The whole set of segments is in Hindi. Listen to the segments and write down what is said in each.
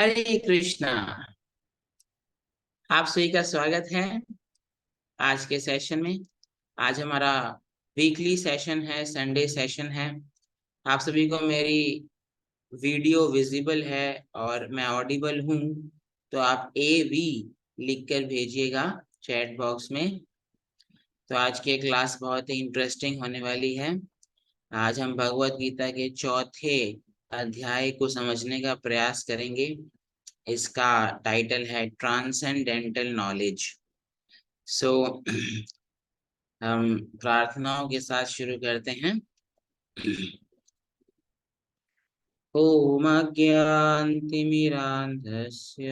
हरे कृष्णा। आप सभी का स्वागत है आज के सेशन में। आज हमारा वीकली सेशन है, संडे सेशन है। आप सभी को मेरी वीडियो विजिबल है और मैं ऑडिबल हूँ, तो आप ए वी लिख कर भेजिएगा चैट बॉक्स में। तो आज की क्लास बहुत ही इंटरेस्टिंग होने वाली है। आज हम भगवत गीता के चौथे अध्याय को समझने का प्रयास करेंगे। इसका टाइटल है ट्रांसेंडेंटल नॉलेज। सो हम प्रार्थनाओं के साथ शुरू करते हैं। ओम अज्ञानतिमिरान्धस्य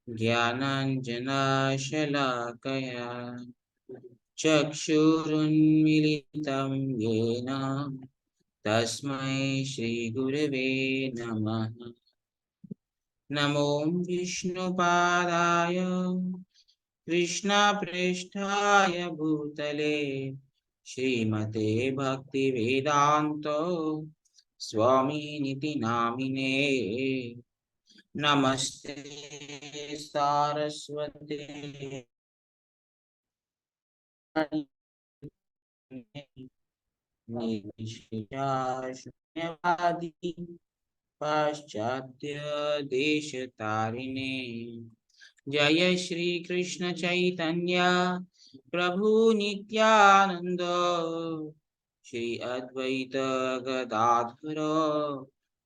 ज्ञानाञ्जनाशलाकया चक्षुरुन्मीलितं येन तस्मै श्रीगुरवे नमः। नमो विष्णुपादाय कृष्णपृष्ठाय भूतले श्रीमते भक्तिवेदान्त स्वामिनिति नामिने। नमस्ते सारस्वते शून्यवादी पाश्चात्य देश तारिणे। जय श्री कृष्ण चैतन्य प्रभु नित्यानंद श्री अद्वैत गदाधर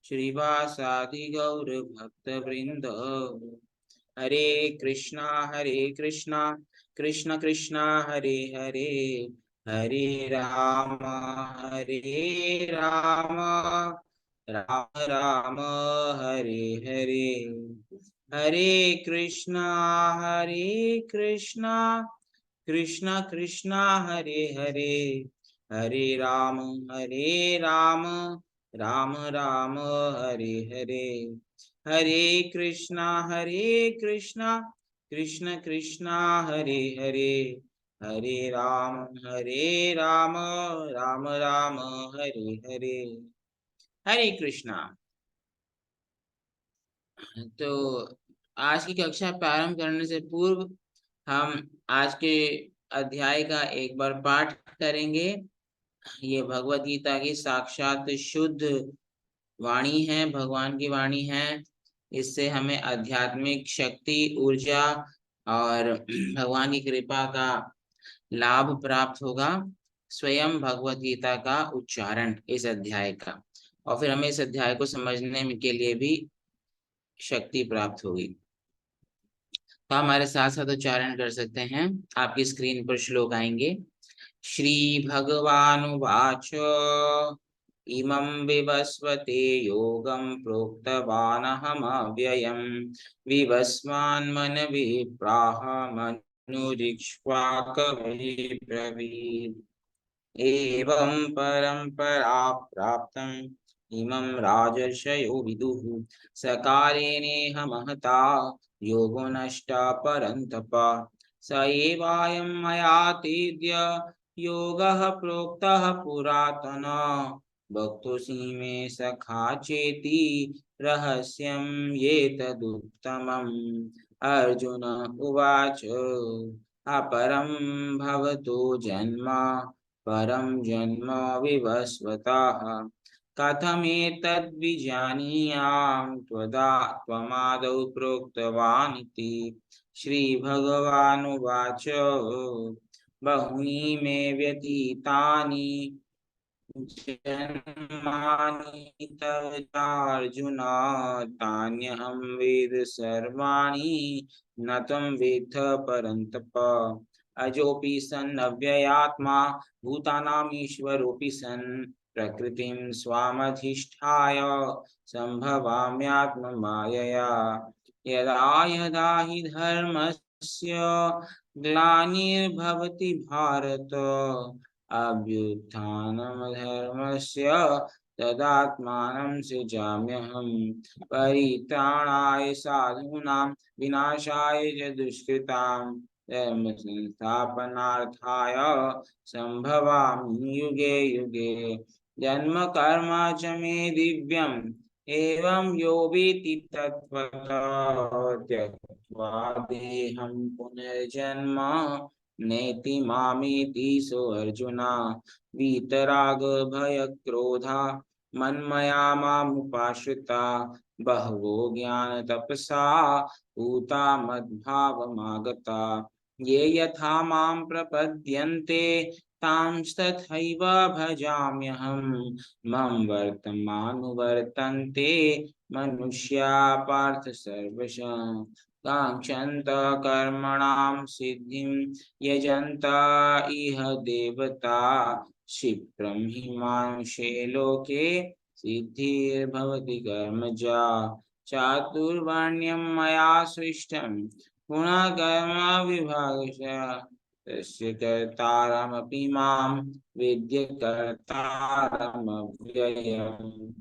श्रीवासादि गौर भक्त वृंद। हरे कृष्णा कृष्ण कृष्णा हरे हरे, हरे राम राम राम हरे हरे। हरे कृष्णा कृष्ण कृष्णा हरे हरे, हरे राम राम राम हरे हरे। हरे कृष्णा कृष्ण कृष्णा हरे हरे, हरे राम राम राम हरे हरे। हरे कृष्णा। तो आज की कक्षा प्रारंभ करने से पूर्व हम आज के अध्याय का एक बार पाठ करेंगे। ये भगवत गीता की साक्षात शुद्ध वाणी है, भगवान की वाणी है। इससे हमें आध्यात्मिक शक्ति, ऊर्जा और भगवान की कृपा का लाभ प्राप्त होगा। स्वयं भगवत गीता का उच्चारण इस अध्याय का, और फिर हमें इस अध्याय को समझने के लिए भी शक्ति प्राप्त होगी। तो हमारे साथ साथ उच्चारण कर सकते हैं। आपकी स्क्रीन पर श्लोक आएंगे। श्री भगवानुवाच इमं विवस्वते योगं प्रोक्तवानहमव्ययं विवस्वान्मनवे प्राह मनुरिक्ष्वाकवे ब्रवीत्। एवं परम्परा प्राप्तम् इमं राजर्षयो विदुः सकालेनेह महता योगो नष्टा परन्तप। स एवायं मया तेद्य योगः प्रोक्तः पुरातन वक्तुषि मे सखा चेति रहस्यं एतदुत्तमम्। अर्जुन उवाच अपरं भवतो जन्म परं जन्म विवस्वतः कथमेतद्विजानीयाम् त्वमादौ प्रोक्तवान् इति। श्रीभगवानुवाच बहूनि मे व्यतीतानि जन्मानि तव चार्जुन तान्यहं वेद सर्वाणि न त्वं वेत्थ परन्तप। अजोऽपि सन् अव्ययात्मा भूतानामीश्वरोऽपि सन् प्रकृतिं स्वामधिष्ठाय सम्भवाम्यात्ममायया। यदा यदा हि धर्मस्य ग्लानिर्भवति भारत अभ्युत्थानमधर्मस्य तदात्मानं सृजाम्यहम्। परित्राणाय साधूनां विनाशाय च दुष्कृतां धर्म संस्थापनार्थाय संभवामि युगे युगे। जन्म कर्म च मे दिव्यम् एवं यो वेत्ति तत्त्वतः त्यक्त्वा देहं पुनर्जन्म नेति मामेति सो अर्जुन। वीतराग भय क्रोधा मन्मया मामुपाश्रिता बहवो ज्ञान तपसा पूता मद्भावमागता। ये यथा मां प्रपद्यन्ते तांस्तथैव भजाम्यहम्। मम वर्तमानुवर्तन्ते मनुष्या पार्थ सर्वशः। काङ्क्षन्तः कर्मणां सिद्धिं यजन्त इह देवता। क्षिप्रं हि मानुषे लोके सिद्धिर्भवति कर्मजा। चातुर्वर्ण्यं मया सृष्टं गुणः कर्म विभागशः। तस्य कर्तारमपि मां विद्य कर्तारमव्ययम्।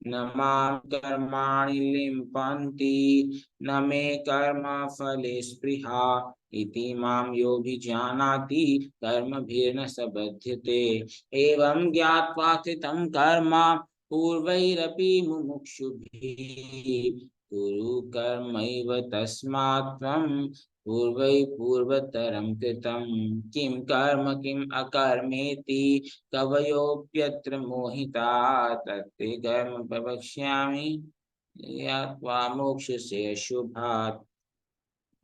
न मां कर्माणि लिम्पन्ति न मे कर्मफले स्पृहा। इति मां योऽभिजानाति कर्मभिर्न स बध्यते। एवं ज्ञात्वा कृतं कर्म पूर्वैरपि मुमुक्षुभिः कुरु कर्मैव तस्मात् त्वं पूर्वै पूर्वतरं कृतं। किं कर्म किम् अकर्मेति कवयोऽप्यत्र मोहिताः। तत्ते कर्म प्रवक्ष्यामि ज्ञात्वा मोक्ष्यसे शुभात्।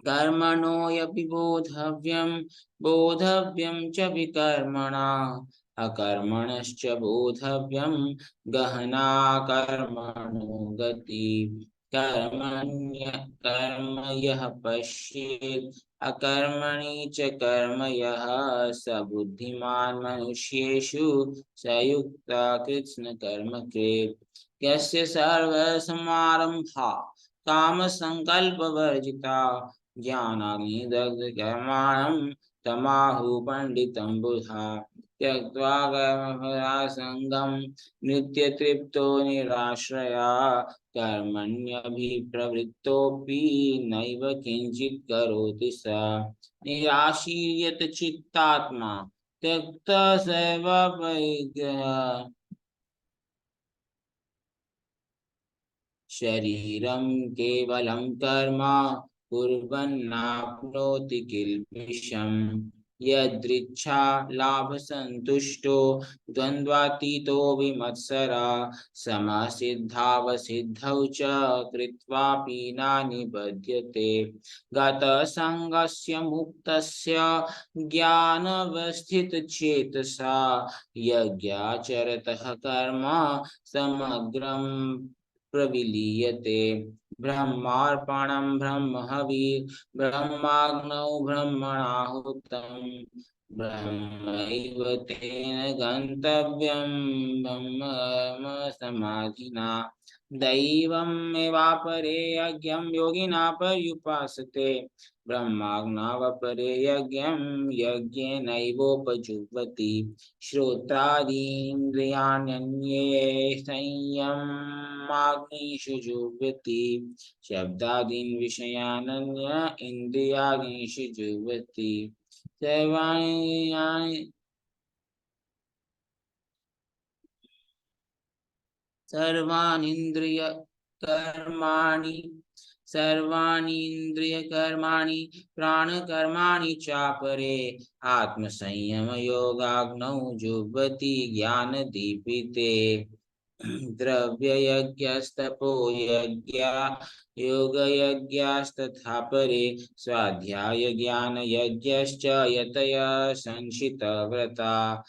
कर्मणो ह्यपि बोद्धव्यं बोद्धव्यं च विकर्मणा। अकर्मणश्च बोद्धव्यं गहना कर्मणो गति। कर्म यः पश्येत् अकर्मणि च कर्म यः स बुद्धिमान् मनुष्येषु स युक्तः कृत्स्न कर्म कृत्। यस्य सर्वसमारम्भा कामसङ्कल्पवर्जिता ज्ञानाग्निदग्धकर्माणं तमाहुः पण्डितं बुधा। त्यक्त्वा कर्मफलासङ्गं नित्यतृप्तो निराश्रया। कर्मण्यभिप्रवृत्तोऽपि नैव किञ्चित् करोति सः। निराशीर्यत चित्तात्मा त्यक्तः सर्वपरिग्रहः। शरीरं केवलं कर्म कुर्वन्नाप्नोति किल्बिषम्। यदृच्छा लाभसन्तुष्टो द्वन्द्वातीतो विमत्सरा। समसिद्धावसिद्धौ च कृत्वापि न निबध्यते। गतसङ्गस्य मुक्तस्य ज्ञानावस्थितचेतसा। यज्ञाचरतः कर्म समग्रं प्रविलीयते। ब्रह्मार्पणं ब्रह्महविः ब्रह्माग्नौ ब्रह्मणाहुतं। ब्रह्मैव तेन गन्तव्यं ब्रह्म समाधिना। दैवमेवापरे यज्ञं योगिना पर्युपासते। ब्रह्माज्ञावपरे यज्ञं यज्ञेनैवोपजुह्वति। श्रोत्रादीन्द्रियाण्यन्ये संयमाग्निषु जुह्वति। शब्दादीन् विषयानन्य इन्द्रियाग्निषु जुह्वति। सर्वाणि सर्वाणीन्द्रिय कर्माणि सर्वाणीन्द्रियकर्माणि प्राणकर्माणि चापरे। आत्मसंयमयोगाग्नौ जुह्वति ज्ञानदीपिते। द्रव्ययज्ञस्तपो यज्ञा योगयज्ञस्तथा परे। स्वाध्यायज्ञानयज्ञश्च यतयः संशितव्रता।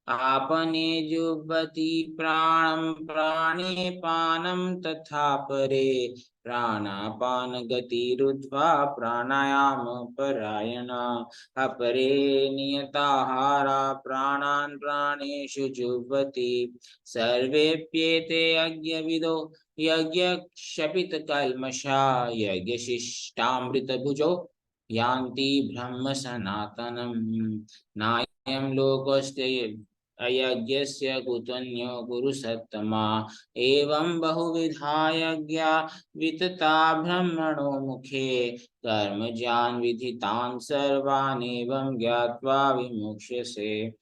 आपने जुह्वति प्राणं प्राणे पानं तथा परे। प्राणापानगतिरुद्ध्वा प्राणायामपरायणा। अपरे नियताहारा प्राणान् प्राणेषु जुह्वति। सर्वेऽप्येते यज्ञविदो यज्ञक्षपितकल्मषा। यज्ञशिष्टामृतभुजो यान्ति ब्रह्म सनातनम्। नायं लोकोऽस्ति अयज्ञस्य कुतन्यो कुरु सत्तमा। एवं बहुविधा यज्ञा वितता ब्रह्मणो मुखे। कर्मजान् विधितान् सर्वान् एवं ज्ञात्वा विमुक्ष्यसे।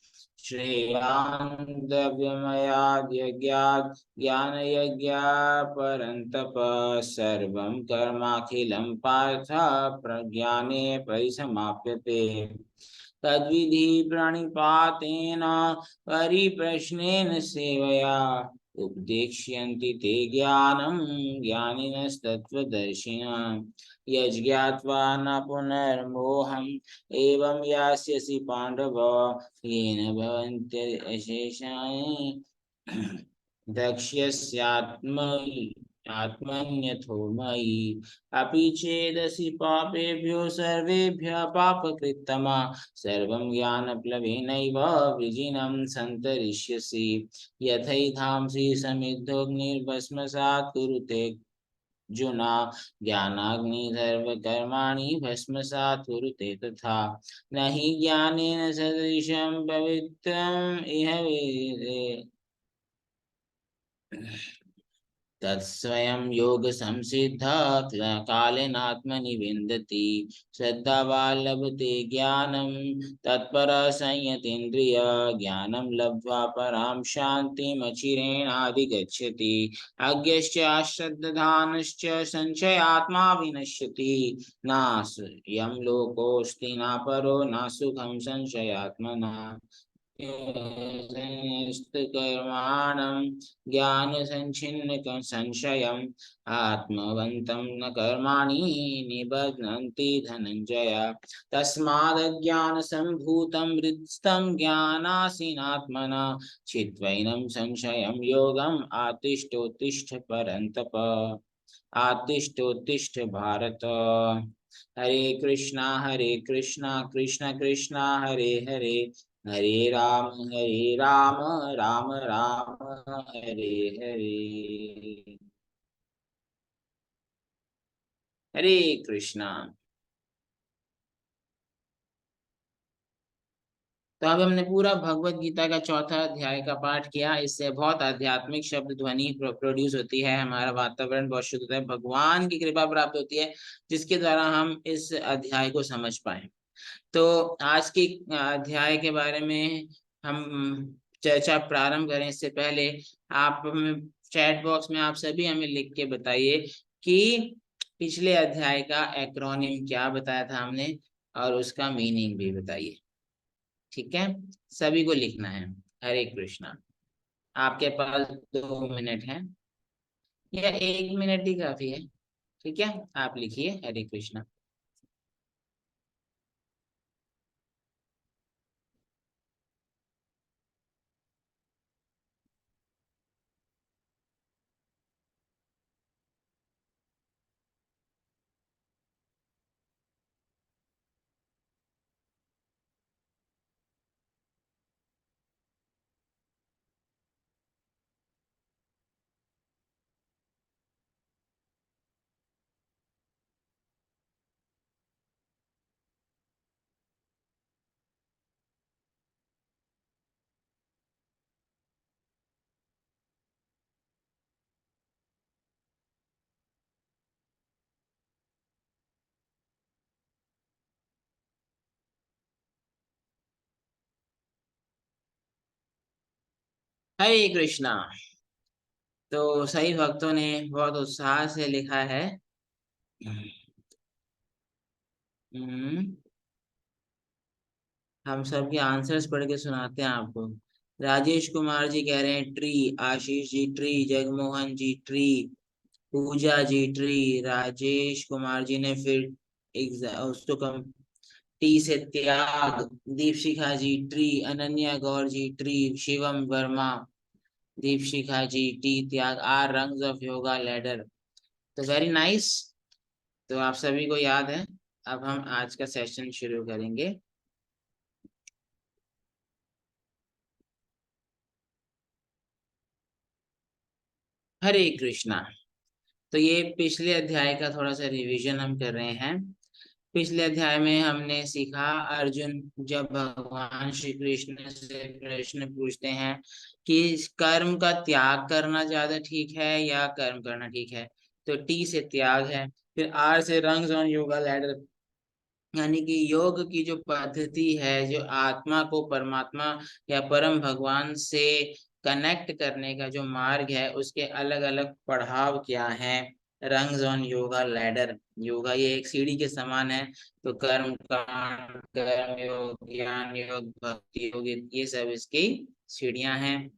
श्रेयान् द्रव्यमयाद् यज्ञात् ज्ञानयज्ञा परन्तप सर्वं कर्माखिलं पार्थ प्रज्ञाने परिसमाप्यते तद्विधि प्रणिपातेन परिप्रश्नेन सेवया उपदेक्ष्यन्ति ते ज्ञानं ज्ञानिनस्तत्त्वदर्शिनः यज्ञात्वा न पुनर्मोहम् एवं यास्यसि पाण्डव येन भवन्त्यशेषानि दक्ष्यस्यात्म आत्मन्यथो मयि अपि चेदसि पापेभ्यो सर्वेभ्यः पापकृत्तमा सर्वं ज्ञानप्लवेनैव वृजिनं सन्तरिष्यसि यथैधांसि समिद्धोऽग्निर्भस्मसात् कुरुते जुना ज्ञानाग्निधर्मकर्माणि भस्मसात् कुरुते तथा न हि ज्ञानेन सदृशं पवित्रम् इह वेदे तत्स्वयं योग संसिद्ध कालेनात्मनि विन्दति श्रद्धावान् लभते ज्ञानं तत्पर संयतेन्द्रिय ज्ञानं लब्ध्वा परां शान्तिमचिरेणाधिगच्छति अज्ञश्च अश्रद्धानश्च संशयात्मा विनश्यति नायं लोकोऽस्ति न परो न सुखं संशयात्मना कर्माणं ज्ञान संचिन्न संशयम् आत्मवन्तं न कर्माणि निबध्नन्ति धनञ्जय तस्मादज्ञानसम्भूतं हृत्स्थं ज्ञानासीनात्मना चित्वैनं संशयं योगम् आतिष्ठोत्तिष्ठ परन्तप आतिष्ठोत्तिष्ठ भारत हरे कृष्णा कृष्ण कृष्ण हरे हरे हरे राम राम राम हरे हरे हरे कृष्णा। तो अब हमने पूरा भगवत गीता का चौथा अध्याय का पाठ किया। इससे बहुत आध्यात्मिक शब्द ध्वनि प्रोड्यूस होती है, हमारा वातावरण बहुत शुद्ध होता है, भगवान की कृपा प्राप्त होती है जिसके द्वारा हम इस अध्याय को समझ पाए। तो आज के अध्याय के बारे में हम चर्चा प्रारंभ करें इससे पहले आप हमें चैट बॉक्स में आप सभी हमें लिख के बताइए कि पिछले अध्याय का एक्रोनिम क्या बताया था हमने और उसका मीनिंग भी बताइए। ठीक है, सभी को लिखना है। हरे कृष्णा। आपके पास 2 मिनट है या 1 मिनट ही काफी है। ठीक है, आप लिखिए हरे कृष्णा। हरे कृष्णा। तो सही भक्तों ने बहुत उत्साह से लिखा है। हम्म, हम सबके आंसर्स पढ़ के सुनाते हैं आपको। राजेश कुमार जी कह रहे हैं tree, Ashish ji tree, Jagmohan ji tree, Pooja ji tree, Rajesh Kumar ji ने फिर उसको कम टी से त्याग, Deepshikha ji tree, Ananya Gaur ji tree, Shivam Verma, Deepshikha ji T त्याग, are rungs of yoga ladder. तो वेरी नाइस। तो आप सभी को याद है। अब हम आज का सेशन शुरू करेंगे। हरे कृष्णा। तो ये पिछले अध्याय का थोड़ा सा रिवीजन हम कर रहे हैं। पिछले अध्याय में हमने सीखा, अर्जुन जब भगवान श्री कृष्ण से प्रश्न पूछते हैं कि कर्म का त्याग करना ज्यादा ठीक है या कर्म करना ठीक है, तो टी से त्याग है, फिर आर से रंग्स ऑन योगा लैडर यानी कि योग की जो पद्धति है, जो आत्मा को परमात्मा या परम भगवान से कनेक्ट करने का जो मार्ग है, उसके अलग अलग पड़ाव क्या हैं। Rungs on yoga ladder, yoga ये एक सीढ़ी के समान है। तो कर्म कांड, कर्म योग, ज्ञान योग, भक्ति योग, ये सब इसकी सीढ़ियां हैं।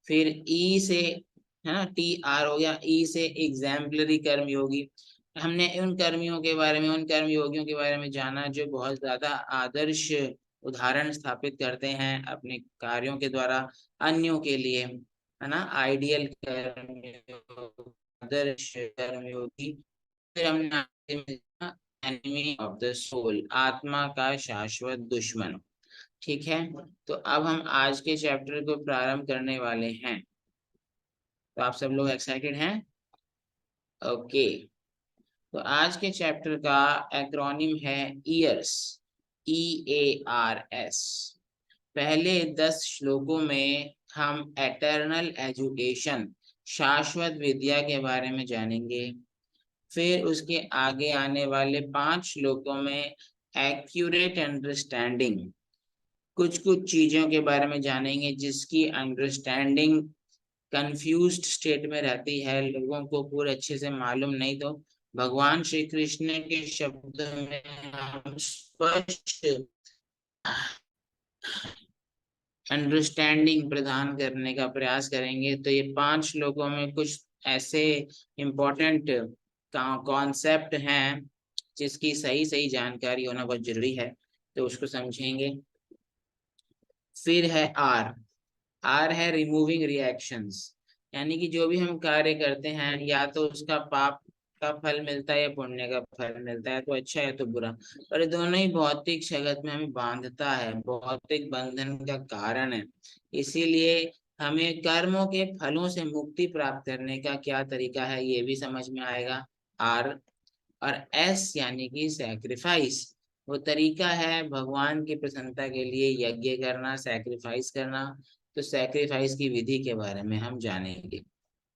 फिर ई से, है ना, TR हो गया, ई से एग्जाम्पलरी कर्म योगी। हमने उन कर्मियों के बारे में, उन कर्म योगियों के बारे में जाना जो बहुत ज्यादा आदर्श उदाहरण स्थापित करते हैं अपने कार्यों के द्वारा अन्यों के लिए, है ना, आइडियल कर्म, आदर्श कर्म योगी। फिर हमने एनिमी ऑफ द सोल, आत्मा का शाश्वत दुश्मन। ठीक है, तो अब हम आज के चैप्टर को प्रारंभ करने वाले हैं। तो आप सब लोग एक्साइटेड हैं? ओके। तो आज के चैप्टर का एक्रोनिम है ईयर्स, EARS। पहले 10 श्लोकों में हम एटर्नल एजुकेशन, शाश्वत विद्या के बारे में जानेंगे। फिर उसके आगे आने वाले 5 श्लोकों में एक्यूरेट अंडरस्टैंडिंग, कुछ कुछ चीजों के बारे में जानेंगे जिसकी अंडरस्टैंडिंग कंफ्यूज्ड स्टेट में रहती है, लोगों को पूरे अच्छे से मालूम नहीं। तो भगवान श्री कृष्ण के शब्दों में हम स्पष्ट अंडरस्टैंडिंग प्रदान करने का प्रयास करेंगे। तो ये 5 श्लोकों में कुछ ऐसे इम्पोर्टेंट कॉन्सेप्ट हैं जिसकी सही सही जानकारी होना बहुत जरूरी है, तो उसको समझेंगे। फिर है आर है रिमूविंग रिएक्शंस, यानी कि जो भी हम कार्य करते हैं, या तो उसका पाप का फल मिलता है या पुण्य का फल मिलता है, तो अच्छा है तो बुरा, पर ये दोनों ही भौतिक जगत में हमें बांधता है, भौतिक बंधन का कारण है। इसीलिए हमें कर्मों के फलों से मुक्ति प्राप्त करने का क्या तरीका है, ये भी समझ में आएगा, आर। और एस यानी कि सैक्रिफाइस, वो तरीका है भगवान की प्रसन्नता के लिए यज्ञ करना, सैक्रिफाइस करना। तो सैक्रिफाइस की विधि के बारे में हम जानेंगे।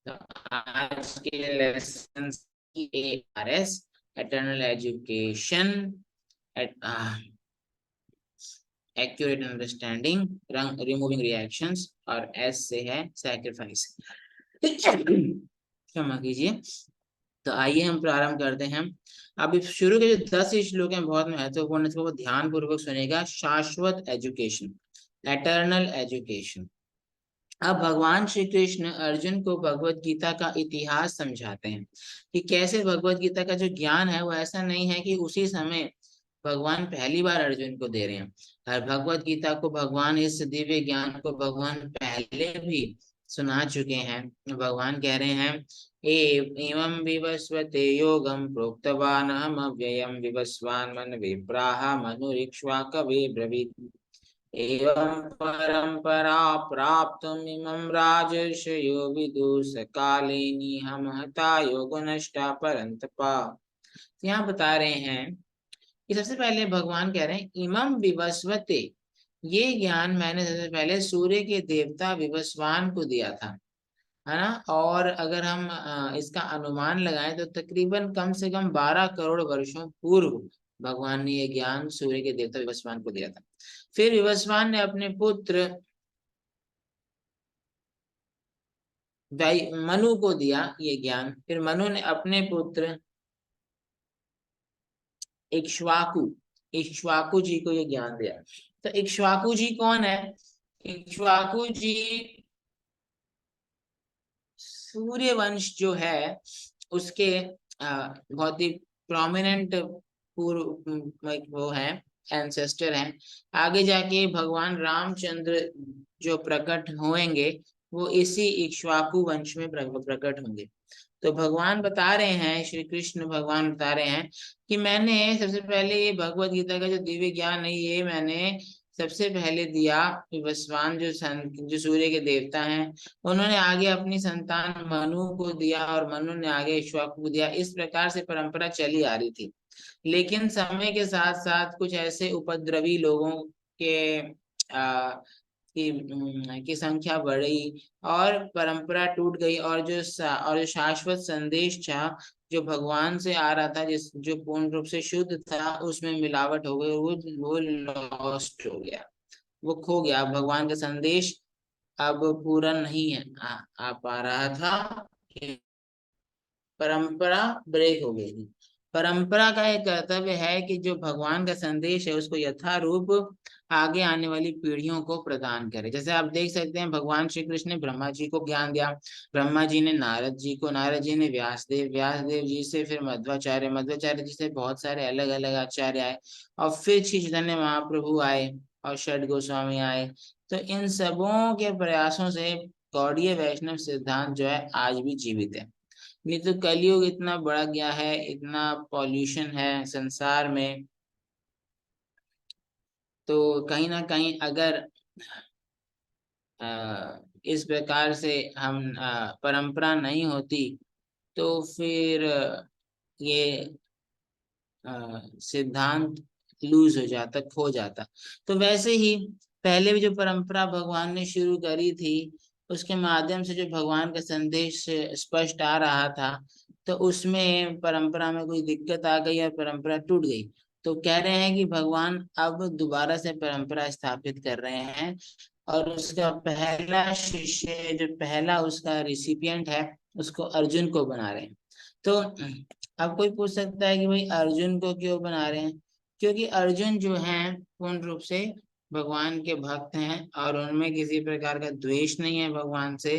तो आज के lesson EARS, eternal education, accurate understanding, removing reactions, और एस से है सैक्रिफाइस। क्षमा कीजिए। तो आइए हम प्रारंभ करते हैं। अब इस शुरू के जो 10 श्लोक हैं बहुत महत्वपूर्ण, इसको ध्यान पूर्वक सुनेगा। शाश्वत एजुकेशन, एटर्नल एजुकेशन। अब भगवान श्री कृष्ण अर्जुन को भगवत गीता का इतिहास समझाते हैं कि कैसे भगवत गीता का जो ज्ञान है वो ऐसा नहीं है कि उसी समय भगवान पहली बार अर्जुन को दे रहे हैं। हर भगवत गीता को भगवान, इस दिव्य ज्ञान को भगवान पहले भी सुना चुके हैं। भगवान कह रहे हैं, एवं विवस्वते योगम प्रोक्तवान हम अव्ययम विवस्वान मन विप्राह मनुरिक्ष्वा कवे ब्रवीत, एवं परंपरा प्राप्तमिमं राजर्षयो विदुष कालेनि हम हता योग नष्टा परंतपा। यहाँ बता रहे हैं कि सबसे पहले भगवान कह रहे हैं इमं विवस्वते, ये ज्ञान मैंने सबसे पहले सूर्य के देवता विवस्वान को दिया था, है ना। और अगर हम इसका अनुमान लगाएं तो तकरीबन कम से कम 12 करोड़ वर्षों पूर्व भगवान ने ये ज्ञान सूर्य के देवता विवस्वान को दिया था। फिर विवस्वान ने अपने पुत्र मनु को दिया ये ज्ञान। फिर मनु ने अपने पुत्र इक्ष्वाकु, इक्ष्वाकु जी को ये ज्ञान दिया। तो इक्ष्वाकु जी कौन है? इक्ष्वाकु जी सूर्य वंश जो है उसके बहुत ही प्रोमिनेंट पूर्व वो है, एंसेस्टर हैं। आगे जाके भगवान रामचंद्र जो प्रकट होंगे वो इसी इक्ष्वाकु वंश में प्रकट होंगे। तो भगवान बता रहे हैं, श्री कृष्ण भगवान बता रहे हैं कि मैंने सबसे पहले ये भगवत गीता का जो दिव्य ज्ञान है ये मैंने सबसे पहले दिया विवस्वान, जो सूर्य के देवता हैं। उन्होंने आगे अपनी संतान मनु को दिया और मनु ने आगे इक्ष्वाकु को दिया। इस प्रकार से परंपरा चली आ रही थी। लेकिन समय के साथ साथ कुछ ऐसे उपद्रवी लोगों के की संख्या बढ़ी और परंपरा टूट गई, और जो शाश्वत संदेश था, जो भगवान से आ रहा था, जिस जो पूर्ण रूप से शुद्ध था, उसमें मिलावट हो गई और वो लॉस्ट हो गया, वो खो गया। अब भगवान का संदेश अब पूरा नहीं है आ पा रहा था, परंपरा ब्रेक हो गई थी। परंपरा का एक कर्तव्य है कि जो भगवान का संदेश है उसको यथारूप आगे आने वाली पीढ़ियों को प्रदान करे। जैसे आप देख सकते हैं, भगवान श्री कृष्ण ने ब्रह्मा जी को ज्ञान दिया, ब्रह्मा जी ने नारद जी को, नारद जी ने व्यासदेव, व्यासदेव जी से फिर मध्वाचार्य, मध्वाचार्य जी से बहुत सारे अलग अलग आचार्य आए, और फिर श्री चैतन्य महाप्रभु आए और षड गोस्वामी आए। तो इन सबों के प्रयासों से गौड़ीय वैष्णव सिद्धांत जो है आज भी जीवित है। नहीं तो कलयुग इतना बढ़ गया है, इतना पॉल्यूशन है संसार में, तो कहीं ना कहीं अगर इस प्रकार से हम परंपरा नहीं होती तो फिर ये सिद्धांत लूज हो जाता, खो जाता। तो वैसे ही पहले भी जो परंपरा भगवान ने शुरू करी थी, उसके माध्यम से जो भगवान का संदेश स्पष्ट आ रहा था, तो उसमें परंपरा में कोई दिक्कत आ गई और परंपरा टूट गई। तो कह रहे हैं कि भगवान अब दोबारा से परंपरा स्थापित कर रहे हैं, और उसका पहला शिष्य, जो पहला उसका रिसिपिएंट है, उसको अर्जुन को बना रहे हैं। तो अब कोई पूछ सकता है कि भाई अर्जुन को क्यों बना रहे हैं? क्योंकि अर्जुन जो हैं पूर्ण रूप से भगवान के भक्त हैं, और उनमें किसी प्रकार का द्वेष नहीं है भगवान से,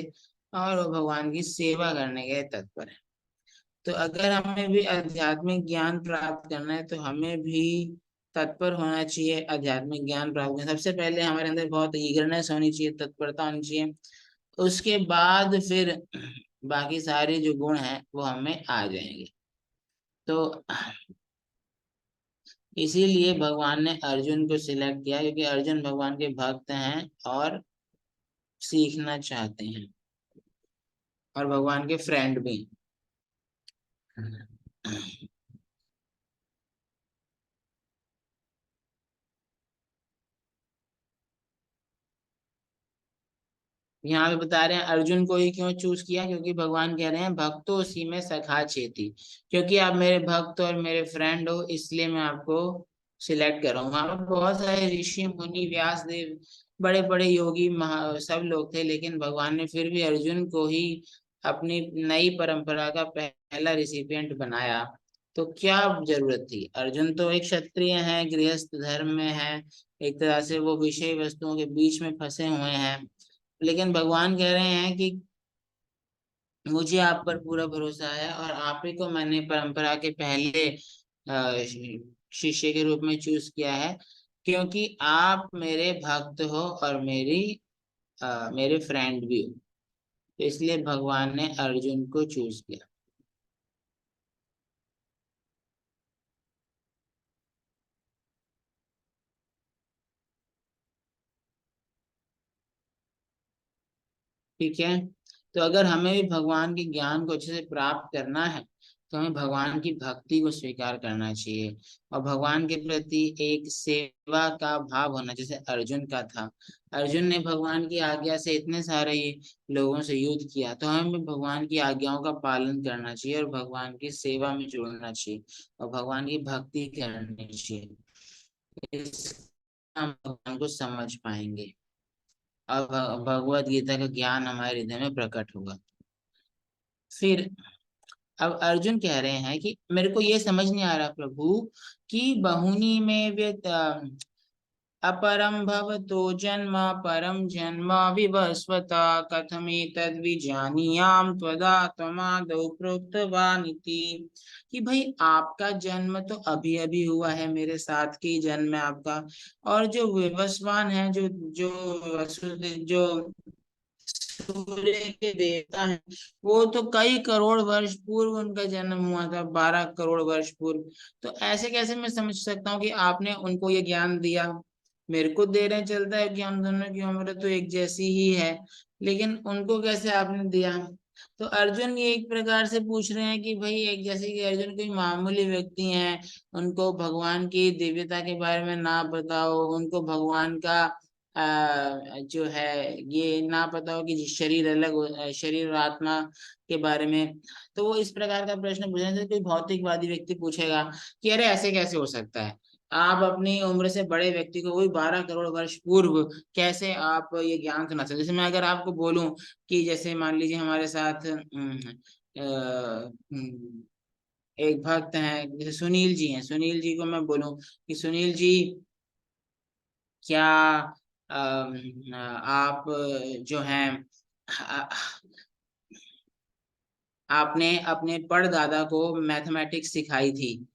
और वो भगवान की सेवा करने के तत्पर है। तो अगर हमें भी आध्यात्मिक ज्ञान प्राप्त करना है, तो हमें भी तत्पर होना चाहिए आध्यात्मिक ज्ञान प्राप्त करना। सबसे पहले हमारे अंदर बहुत ईगरनेस होनी चाहिए, तत्परता होनी चाहिए। उसके बाद फिर बाकी सारे जो गुण हैं वो हमें आ जाएंगे। तो इसीलिए भगवान ने अर्जुन को सिलेक्ट किया, क्योंकि अर्जुन भगवान के भक्त हैं और सीखना चाहते हैं, और भगवान के फ्रेंड भी हैं। यहाँ पे बता रहे हैं अर्जुन को ही क्यों चूज किया, क्योंकि भगवान कह रहे हैं भक्तो उसी में सखा चेती, क्योंकि आप मेरे भक्त और मेरे फ्रेंड हो, इसलिए मैं आपको सिलेक्ट कर रहा हूँ। वहां पर बहुत सारे ऋषि मुनि, व्यास देव, बड़े बड़े योगी, सब लोग थे, लेकिन भगवान ने फिर भी अर्जुन को ही अपनी नई परंपरा का पहला रिसिपिएंट बनाया। तो क्या जरूरत थी? अर्जुन तो एक क्षत्रिय है, गृहस्थ धर्म में है, एक तरह से वो विषय वस्तुओं के बीच में फंसे हुए हैं। लेकिन भगवान कह रहे हैं कि मुझे आप पर पूरा भरोसा है, और आप ही को मैंने परंपरा के पहले शिष्य के रूप में चूज किया है, क्योंकि आप मेरे भक्त हो और मेरे फ्रेंड भी हो। तो इसलिए भगवान ने अर्जुन को चूज किया। ठीक है। तो अगर हमें भी भगवान के ज्ञान को अच्छे से प्राप्त करना है, तो हमें भगवान की भक्ति को स्वीकार करना चाहिए, और भगवान के प्रति एक सेवा का भाव होना, जैसे अर्जुन का था। अर्जुन ने भगवान की आज्ञा से इतने सारे लोगों से युद्ध किया, तो हमें भी भगवान की आज्ञाओं का पालन करना चाहिए और भगवान की सेवा में जुड़ना चाहिए और भगवान की भक्ति करनी चाहिए। इस हम भगवान को समझ पाएंगे, अब भगवत गीता का ज्ञान हमारे हृदय में प्रकट होगा। फिर अब अर्जुन कह रहे हैं कि मेरे को ये समझ नहीं आ रहा प्रभु, कि बहुनी में व्यत अपरम भवतो जन्म परम जन्म विवस्वता कथमेतद् विजानीयाम त्वदा त्वमादौ प्रोक्तवानिति। कि भाई आपका जन्म तो अभी अभी हुआ है, मेरे साथ की जन्म है आपका, और जो विवस्वान है, जो जो सूर्य के देवता हैं, वो तो कई करोड़ वर्ष पूर्व उनका जन्म हुआ था, 12 करोड़ वर्ष पूर्व। तो ऐसे कैसे मैं समझ सकता हूँ कि आपने उनको ये ज्ञान दिया? मेरे को दे रहे चलता है कि हम दोनों की उम्र तो एक जैसी ही है, लेकिन उनको कैसे आपने दिया? तो अर्जुन ये एक प्रकार से पूछ रहे हैं कि भाई, एक जैसे कि अर्जुन कोई मामूली व्यक्ति हैं, उनको भगवान की दिव्यता के बारे में ना बताओ, उनको भगवान का जो है ये ना पता हो कि शरीर अलग शरीर और आत्मा के बारे में, तो वो इस प्रकार का प्रश्न पूछने से कोई भौतिकवादी व्यक्ति पूछेगा कि अरे ऐसे कैसे हो सकता है, आप अपनी उम्र से बड़े व्यक्ति को वही 12 करोड़ वर्ष पूर्व कैसे आप ये ज्ञान सुना सकते। जैसे मैं अगर आपको बोलूं कि जैसे मान लीजिए हमारे साथ एक भक्त हैं, जैसे सुनील जी हैं, सुनील जी को मैं बोलूं कि सुनील जी क्या आप जो हैं आ- आपने अपने परदादा को मैथमेटिक्स सिखाई थी।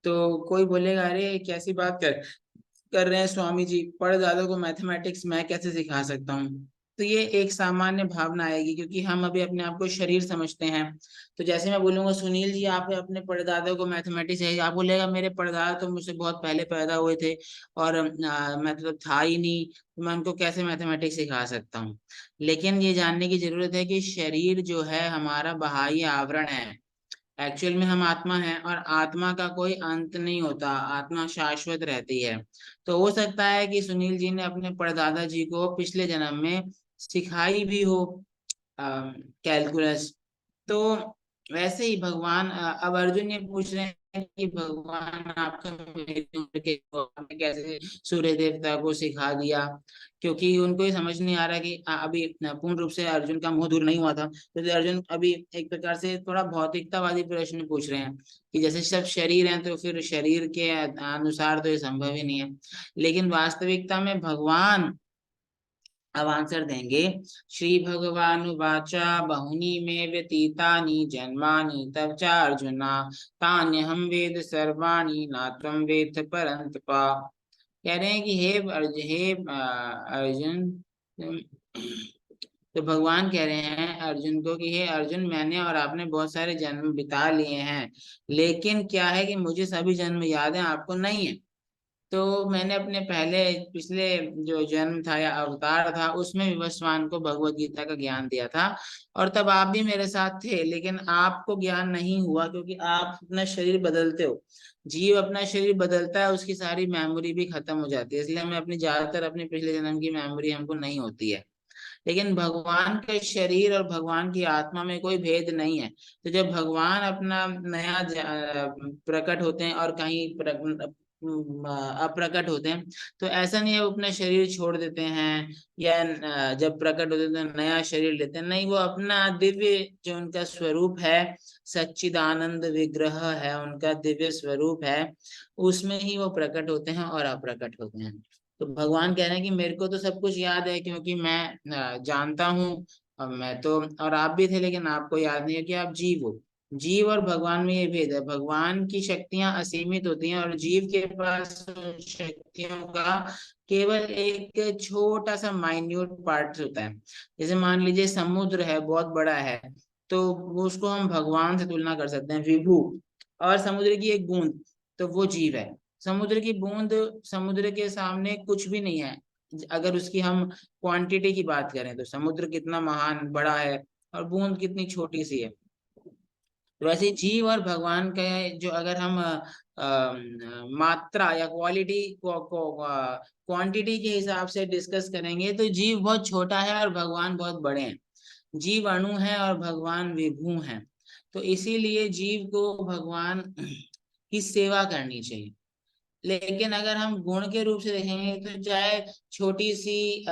तो कोई बोलेगा अरे कैसी बात कर रहे हैं स्वामी जी, परदादा को मैथमेटिक्स मैं कैसे सिखा सकता हूँ। तो ये एक सामान्य भावना आएगी क्योंकि हम अभी अपने आप को शरीर समझते हैं। तो जैसे मैं बोलूंगा सुनील जी आप अपने परदादा को मैथमेटिक्स है, आप बोलेगा मेरे परदादा तो मुझसे बहुत पहले पैदा हुए थे और मतलब था ही नहीं, तो मैं उनको कैसे मैथमेटिक्स सिखा सकता हूँ। लेकिन ये जानने की जरूरत है कि शरीर जो है हमारा बाह्य आवरण है, एक्चुअल में हम आत्मा हैं और आत्मा का कोई अंत नहीं होता, आत्मा शाश्वत रहती है। तो हो सकता है कि सुनील जी ने अपने परदादा जी को पिछले जन्म में सिखाई भी हो कैलकुलस। तो वैसे ही भगवान अब अर्जुन ये पूछ रहे हैं कि भगवान आपका मेरी उम्र के आपने कैसे सूर्य देवता को सिखा दिया, क्योंकि उनको ये समझ नहीं आ रहा कि अभी पूर्ण रूप से अर्जुन का मुंह दूर नहीं हुआ था। तो अर्जुन अभी एक प्रकार से थोड़ा भौतिकतावादी प्रश्न पूछ रहे हैं कि जैसे सब शरीर हैं तो फिर शरीर के अनुसार तो ये संभव ही नहीं है। लेकिन वास्तविकता में भगवान अब आंसर देंगे। श्री भगवान वाचा बहुनी में व्यतीतानि जन्मानि तव च अर्जुना तान्यहम वेद सर्वाणि न त्वं वेत्थ परन्तप। कह रहे हैं कि हे अर्जुन तो भगवान कह रहे हैं अर्जुन को कि हे अर्जुन मैंने और आपने बहुत सारे जन्म बिता लिए हैं, लेकिन क्या है कि मुझे सभी जन्म याद हैं, आपको नहीं है। तो मैंने अपने पहले पिछले जो जन्म था या अवतार था उसमें विवस्वान को भगवत गीता का ज्ञान दिया था, और तब आप भी मेरे साथ थे, लेकिन आपको ज्ञान नहीं हुआ क्योंकि आप अपना शरीर बदलते हो। जीव अपना शरीर बदलता है, उसकी सारी मेमोरी भी खत्म हो जाती है, इसलिए हमें अपनी ज्यादातर अपने पिछले जन्म की मेमोरी हमको नहीं होती है। लेकिन भगवान के शरीर और भगवान की आत्मा में कोई भेद नहीं है। तो जब भगवान अपना नया प्रकट होते हैं और कहीं अप्रकट होते हैं, तो ऐसा नहीं है वो अपना शरीर छोड़ देते हैं या जब प्रकट होते हैं तो नया शरीर लेते हैं, नहीं, वो अपना दिव्य जो उनका स्वरूप है, सच्चिदानंद विग्रह है उनका दिव्य स्वरूप है, उसमें ही वो प्रकट होते हैं और अप्रकट होते हैं। तो भगवान कह रहे हैं कि मेरे को तो सब कुछ याद है क्योंकि मैं जानता हूँ, और मैं तो और आप भी थे लेकिन आपको याद नहीं है कि आप जीव हो। जीव और भगवान में ये भेद है, भगवान की शक्तियां असीमित होती हैं और जीव के पास उन शक्तियों का केवल एक छोटा सा माइन्यूट पार्ट होता है। जैसे मान लीजिए समुद्र है, बहुत बड़ा है, तो वो उसको हम भगवान से तुलना कर सकते हैं, विभु। और समुद्र की एक बूंद, तो वो जीव है। समुद्र की बूंद समुद्र के सामने कुछ भी नहीं है। अगर उसकी हम क्वांटिटी की बात करें तो समुद्र कितना महान बड़ा है और बूंद कितनी छोटी सी है। तो वैसे ही जीव और भगवान का जो अगर हम मात्रा या क्वालिटी क्वांटिटी के हिसाब से डिस्कस करेंगे तो जीव बहुत छोटा है और भगवान बहुत बड़े हैं। जीव अणु है और भगवान विभू हैं। तो इसीलिए जीव को भगवान की सेवा करनी चाहिए। लेकिन अगर हम गुण के रूप से देखेंगे तो चाहे छोटी सी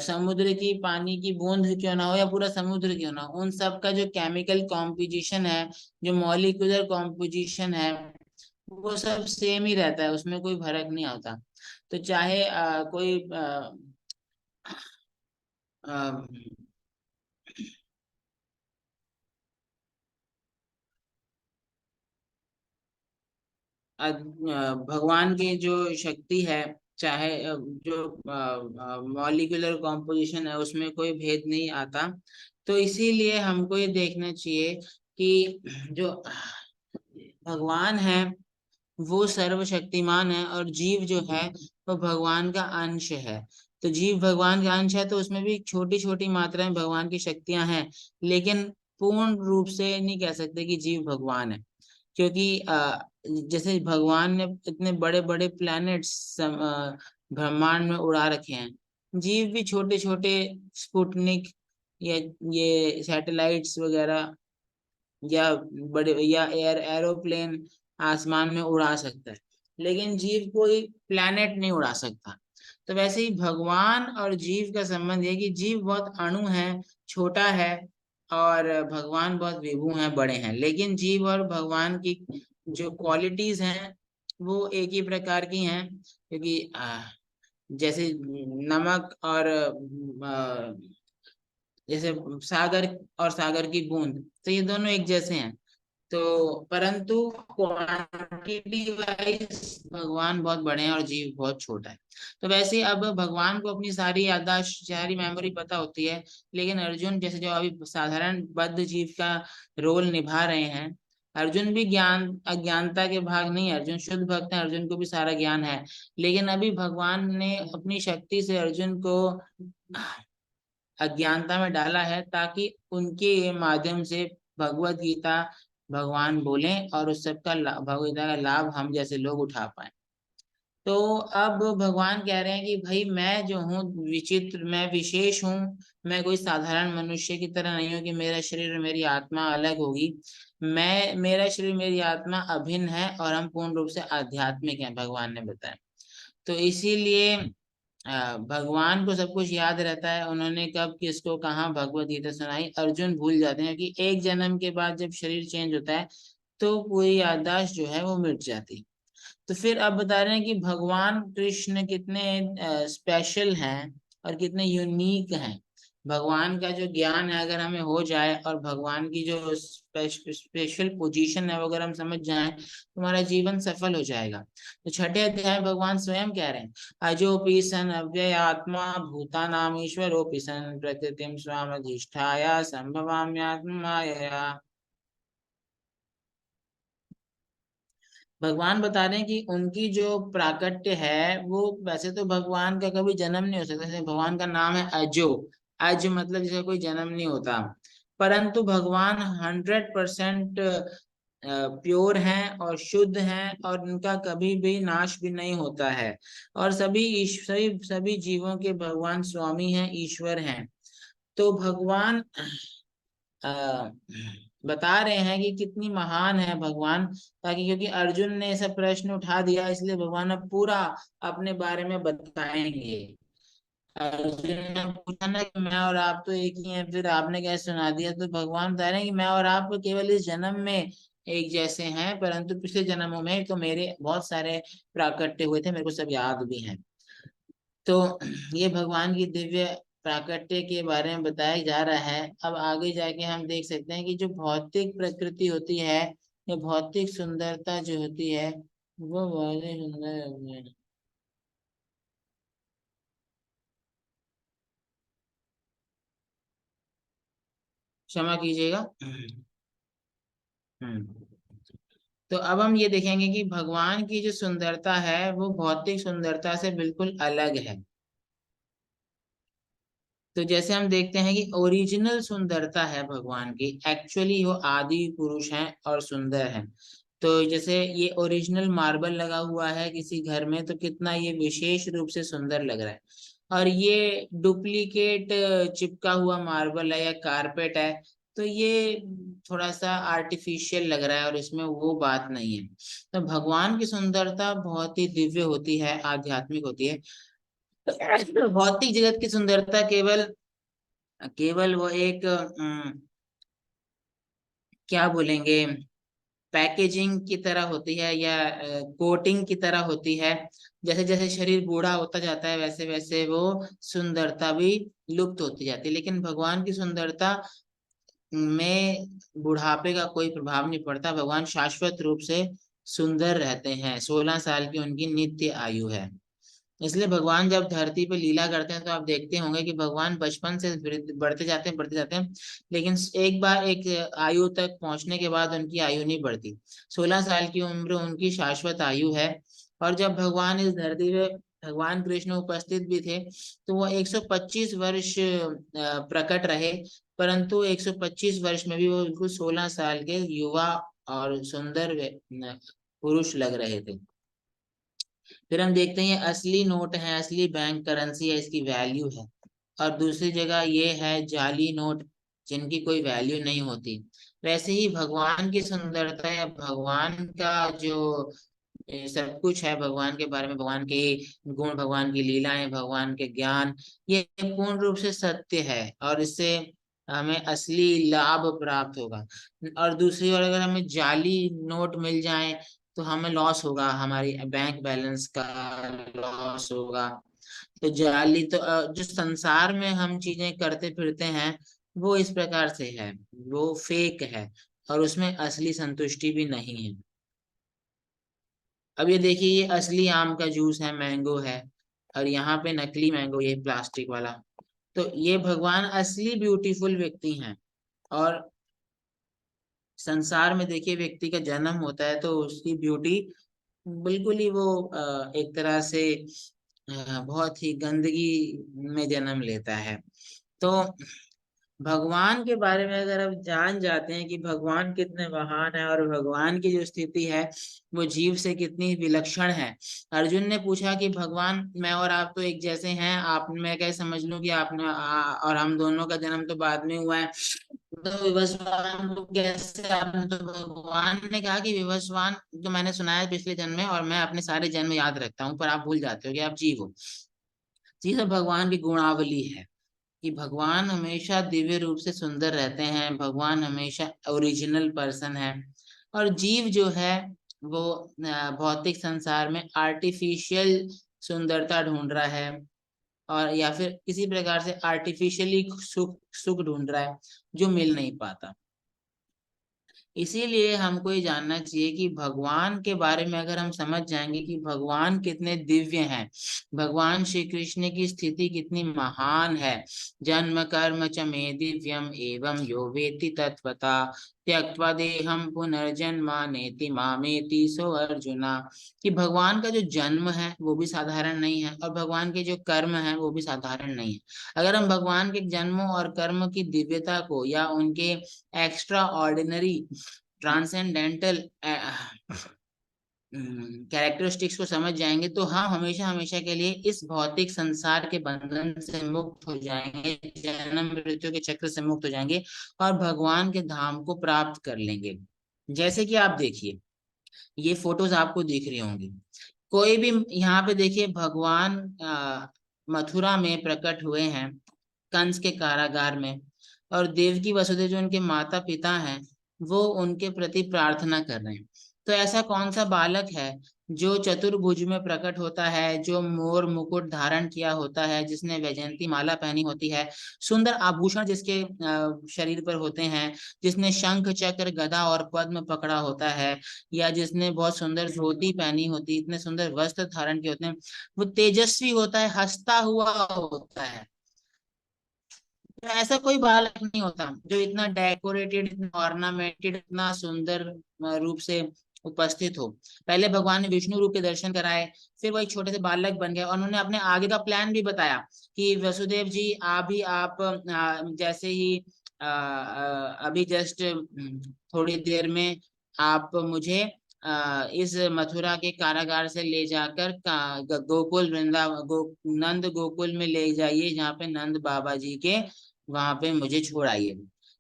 समुद्र की पानी की बूंद क्यों ना हो या पूरा समुद्र क्यों ना हो, उन सब का जो केमिकल कॉम्पोजिशन है, जो मॉलिक्यूलर कॉम्पोजिशन है, वो सब सेम ही रहता है, उसमें कोई फर्क नहीं होता। तो चाहे कोई अ, भगवान की जो शक्ति है, चाहे जो मॉलिक्यूलर कॉम्पोजिशन है उसमें कोई भेद नहीं आता। तो इसीलिए हमको ये देखना चाहिए कि जो भगवान है वो सर्वशक्तिमान है और जीव जो है वो भगवान का अंश है। तो जीव भगवान का अंश है तो उसमें भी छोटी छोटी मात्रा में भगवान की शक्तियां हैं, लेकिन पूर्ण रूप से नहीं कह सकते कि जीव भगवान है। क्योंकि जैसे भगवान ने इतने बड़े बड़े प्लैनेट्स ब्रह्मांड में उड़ा रखे हैं। जीव भी छोटे छोटे स्पुतनिक या ये सैटेलाइट्स वगैरह या बड़े या एरोप्लेन आसमान में उड़ा सकता है, लेकिन जीव कोई प्लैनेट नहीं उड़ा सकता। तो वैसे ही भगवान और जीव का संबंध है कि जीव बहुत अणु है, छोटा है, और भगवान बहुत विभु हैं, बड़े हैं। लेकिन जीव और भगवान की जो क्वालिटीज हैं वो एक ही प्रकार की हैं, क्योंकि जैसे नमक और जैसे सागर और सागर की बूंद, तो ये दोनों एक जैसे हैं। तो परंतु क्वांटिटी वाइज भगवान बहुत बड़े हैं और जीव बहुत छोटा है। तो वैसे अब भगवान को अपनी सारी याददाश्त, सारी मेमोरी पता होती है, लेकिन अर्जुन जैसे जो अभी साधारण बद्ध जीव का रोल निभा रहे हैं, अर्जुन भी ज्ञान अज्ञानता के भाग नहीं है, अर्जुन शुद्ध भक्त है, अर्जुन को भी सारा ज्ञान है। लेकिन अभी भगवान ने अपनी शक्ति से अर्जुन को अज्ञानता में डाला है, ताकि उनके माध्यम से भगवत गीता भगवान बोलें और उस सब का भगवत गीता का लाभ हम जैसे लोग उठा पाए। तो अब भगवान कह रहे हैं कि भाई मैं जो हूँ विचित्र, मैं विशेष हूँ, मैं कोई साधारण मनुष्य की तरह नहीं हूँ कि मेरा शरीर और मेरी आत्मा अलग होगी। मेरा शरीर मेरी आत्मा अभिन्न है और हम पूर्ण रूप से आध्यात्मिक हैं, भगवान ने बताया। तो इसीलिए भगवान को सब कुछ याद रहता है, उन्होंने कब किसको कहाँ भगवत गीता सुनाई अर्जुन भूल जाते हैं, कि एक जन्म के बाद जब शरीर चेंज होता है तो पूरी याददाश्त जो है वो मिट जाती। तो फिर अब बता रहे हैं कि भगवान कृष्ण कितने स्पेशल हैं और कितने यूनिक हैं। भगवान का जो ज्ञान है अगर हमें हो जाए और भगवान की जो स्पेशल पोजीशन है वो अगर हम समझ जाएं, तो हमारा जीवन सफल हो जाएगा। तो छठे अध्याय में भगवान स्वयं कह रहे हैं, अजोपि सन अव्यय आत्मा भूतानाम ईश्वरोपि सन प्रकृतिम स्वामधिष्ठाया संभवाम्यात्म मायया। भगवान बता रहे हैं कि उनकी जो प्राकट्य है वो, वैसे तो भगवान का कभी जन्म नहीं हो सकता, जैसे भगवान का नाम है अजो, अज मतलब जैसे कोई जन्म नहीं होता, परंतु भगवान 100% प्योर हैं और शुद्ध हैं और उनका कभी भी नाश भी नहीं होता है। और सभी जीवों के भगवान स्वामी हैं, ईश्वर हैं। तो भगवान आ, बता रहे हैं कि कितनी महान है भगवान, ताकि क्योंकि अर्जुन ने ऐसा प्रश्न उठा दिया, इसलिए भगवान अब पूरा अपने बारे में बताएंगे। अर्जुन ने पूछा ना कि मैं और आप तो एक ही हैं, फिर आपने क्या सुना दिया, तो भगवान बता रहे हैं कि मैं और आप केवल इस जन्म में एक जैसे हैं, परंतु पिछले जन्मों में तो मेरे बहुत सारे प्राकट्य हुए थे, मेरे को सब याद भी हैं। तो ये भगवान की दिव्य प्राकट्य के बारे में बताया जा रहा है। अब आगे जाके हम देख सकते हैं कि जो भौतिक प्रकृति होती है या भौतिक सुंदरता जो होती है वो बहुत ही सुंदर होती है। क्षमा कीजिएगा। हम्म। तो अब हम ये देखेंगे कि भगवान की जो सुंदरता है वो भौतिक सुंदरता से बिल्कुल अलग है। तो जैसे हम देखते हैं कि ओरिजिनल सुंदरता है भगवान की, एक्चुअली वो आदि पुरुष हैं और सुंदर हैं। तो जैसे ये ओरिजिनल मार्बल लगा हुआ है किसी घर में, तो कितना ये विशेष रूप से सुंदर लग रहा है। और ये डुप्लीकेट चिपका हुआ मार्बल है या कारपेट है, तो ये थोड़ा सा आर्टिफिशियल लग रहा है और इसमें वो बात नहीं है। तो भगवान की सुंदरता बहुत ही दिव्य होती है, आध्यात्मिक होती है। भौतिक जगत की सुंदरता केवल केवल वो एक क्या बोलेंगे, पैकेजिंग की तरह होती है या कोटिंग की तरह होती है। जैसे जैसे शरीर बूढ़ा होता जाता है वैसे वैसे वो सुंदरता भी लुप्त होती जाती है, लेकिन भगवान की सुंदरता में बुढ़ापे का कोई प्रभाव नहीं पड़ता। भगवान शाश्वत रूप से सुंदर रहते हैं, 16 साल की उनकी नित्य आयु है। इसलिए भगवान जब धरती पे लीला करते हैं तो आप देखते होंगे कि भगवान बचपन से बढ़ते जाते हैं, लेकिन एक बार एक आयु तक पहुंचने के बाद उनकी आयु नहीं बढ़ती। 16 साल की उम्र उनकी शाश्वत आयु है। और जब भगवान इस धरती पे भगवान कृष्ण उपस्थित भी थे, तो वो 125 वर्ष प्रकट रहे, परंतु 125 वर्ष में भी वो बिल्कुल 16 साल के युवा और सुंदर पुरुष लग रहे थे। फिर हम देखते हैं ये असली नोट है, असली बैंक करेंसी है, इसकी वैल्यू है। और दूसरी जगह ये है जाली नोट, जिनकी कोई वैल्यू नहीं होती। वैसे ही भगवान की सुंदरता या भगवान का जो सब कुछ है भगवान के बारे में, भगवान के गुण, भगवान की लीलाएं, भगवान के ज्ञान, ये पूर्ण रूप से सत्य है। और इससे हमें असली लाभ प्राप्त होगा। और दूसरी ओर अगर हमें जाली नोट मिल जाए तो हमें लॉस होगा, हमारी बैंक बैलेंस का लॉस होगा। तो जाली तो जो संसार में हम चीजें करते फिरते हैं वो इस प्रकार से है, वो फेक है, और उसमें असली संतुष्टि भी नहीं है। अब ये देखिए, ये असली आम का जूस है, मैंगो है, और यहाँ पे नकली मैंगो, ये प्लास्टिक वाला। तो ये भगवान असली ब्यूटीफुल व्यक्ति हैं। और संसार में देखिए व्यक्ति का जन्म होता है तो उसकी ब्यूटी बिल्कुल ही वो एक तरह से बहुत ही गंदगी में जन्म लेता है। तो भगवान के बारे में अगर आप जान जाते हैं कि भगवान कितने महान है और भगवान की जो स्थिति है वो जीव से कितनी विलक्षण है। अर्जुन ने पूछा कि भगवान, मैं और आप तो एक जैसे हैं, आप, मैं कैसे समझ लूं कि आपने और हम दोनों का जन्म तो बाद में हुआ है, तो विवस्वान को कैसे आपने, तो भगवान ने कहा कि विवस्वान तो मैंने सुना है पिछले जन्म में, और मैं अपने सारे जन्म याद रखता हूँ, पर आप भूल जाते हो कि आप जीव हो। ये सब भगवान की गुणावली है कि भगवान हमेशा दिव्य रूप से सुंदर रहते हैं, भगवान हमेशा ओरिजिनल पर्सन है। और जीव जो है वो भौतिक संसार में आर्टिफिशियल सुंदरता ढूंढ रहा है, और या फिर किसी प्रकार से आर्टिफिशियली सुख सुख ढूंढ रहा है जो मिल नहीं पाता। इसीलिए हमको ये जानना चाहिए कि भगवान के बारे में अगर हम समझ जाएंगे कि भगवान कितने दिव्य हैं, भगवान श्री कृष्ण की स्थिति कितनी महान है। जन्म कर्म च मे दिव्यम एवं यो वेत्ति तत्वता त्यक्त्वा देहम पुनर्जन्मा नेति मामेति सो अर्जुना। कि भगवान का जो जन्म है वो भी साधारण नहीं है, और भगवान के जो कर्म है वो भी साधारण नहीं है। अगर हम भगवान के जन्म और कर्म की दिव्यता को या उनके एक्स्ट्रा ऑर्डिनरी ट्रांसेंडेंटल कैरेक्टरिस्टिक्स को समझ जाएंगे तो हम हमेशा हमेशा के लिए इस भौतिक संसार के बंधन से मुक्त हो जाएंगे, जन्म मृत्यु के चक्र से मुक्त हो जाएंगे, और भगवान के धाम को प्राप्त कर लेंगे। जैसे कि आप देखिए, ये फोटोज आपको दिख रही होंगी, कोई भी यहाँ पे देखिए भगवान मथुरा में प्रकट हुए हैं, कंस के कारागार में, और देवकी वसुदेव जो उनके माता पिता हैं वो उनके प्रति प्रार्थना कर रहे हैं। तो ऐसा कौन सा बालक है जो चतुर्भुज में प्रकट होता है, जो मोर मुकुट धारण किया होता है, जिसने वैजयंती माला पहनी होती है, सुंदर आभूषण जिसके शरीर पर होते हैं, जिसने शंख चक्र गदा और पद्म पकड़ा होता है, या जिसने बहुत सुंदर धोती पहनी होती, इतने सुंदर वस्त्र धारण किए होते हैं, वो तेजस्वी होता है, हंसता हुआ होता है। तो ऐसा कोई बालक नहीं होता जो इतना डेकोरेटेड, इतना ऑर्नामेंटेड, इतना सुंदर रूप से उपस्थित हो। पहले भगवान ने विष्णु रूप के दर्शन कराए, फिर वो एक छोटे से बालक बन गए, और उन्होंने अपने आगे का प्लान भी बताया कि वसुदेव जी, अभी आप जैसे ही अभी जस्ट थोड़ी देर में आप मुझे इस मथुरा के कारागार से ले जाकर गोकुल नंद गोकुल में ले जाइए, जहाँ पे नंद बाबा जी के, वहां पे मुझे छोड़ आइए।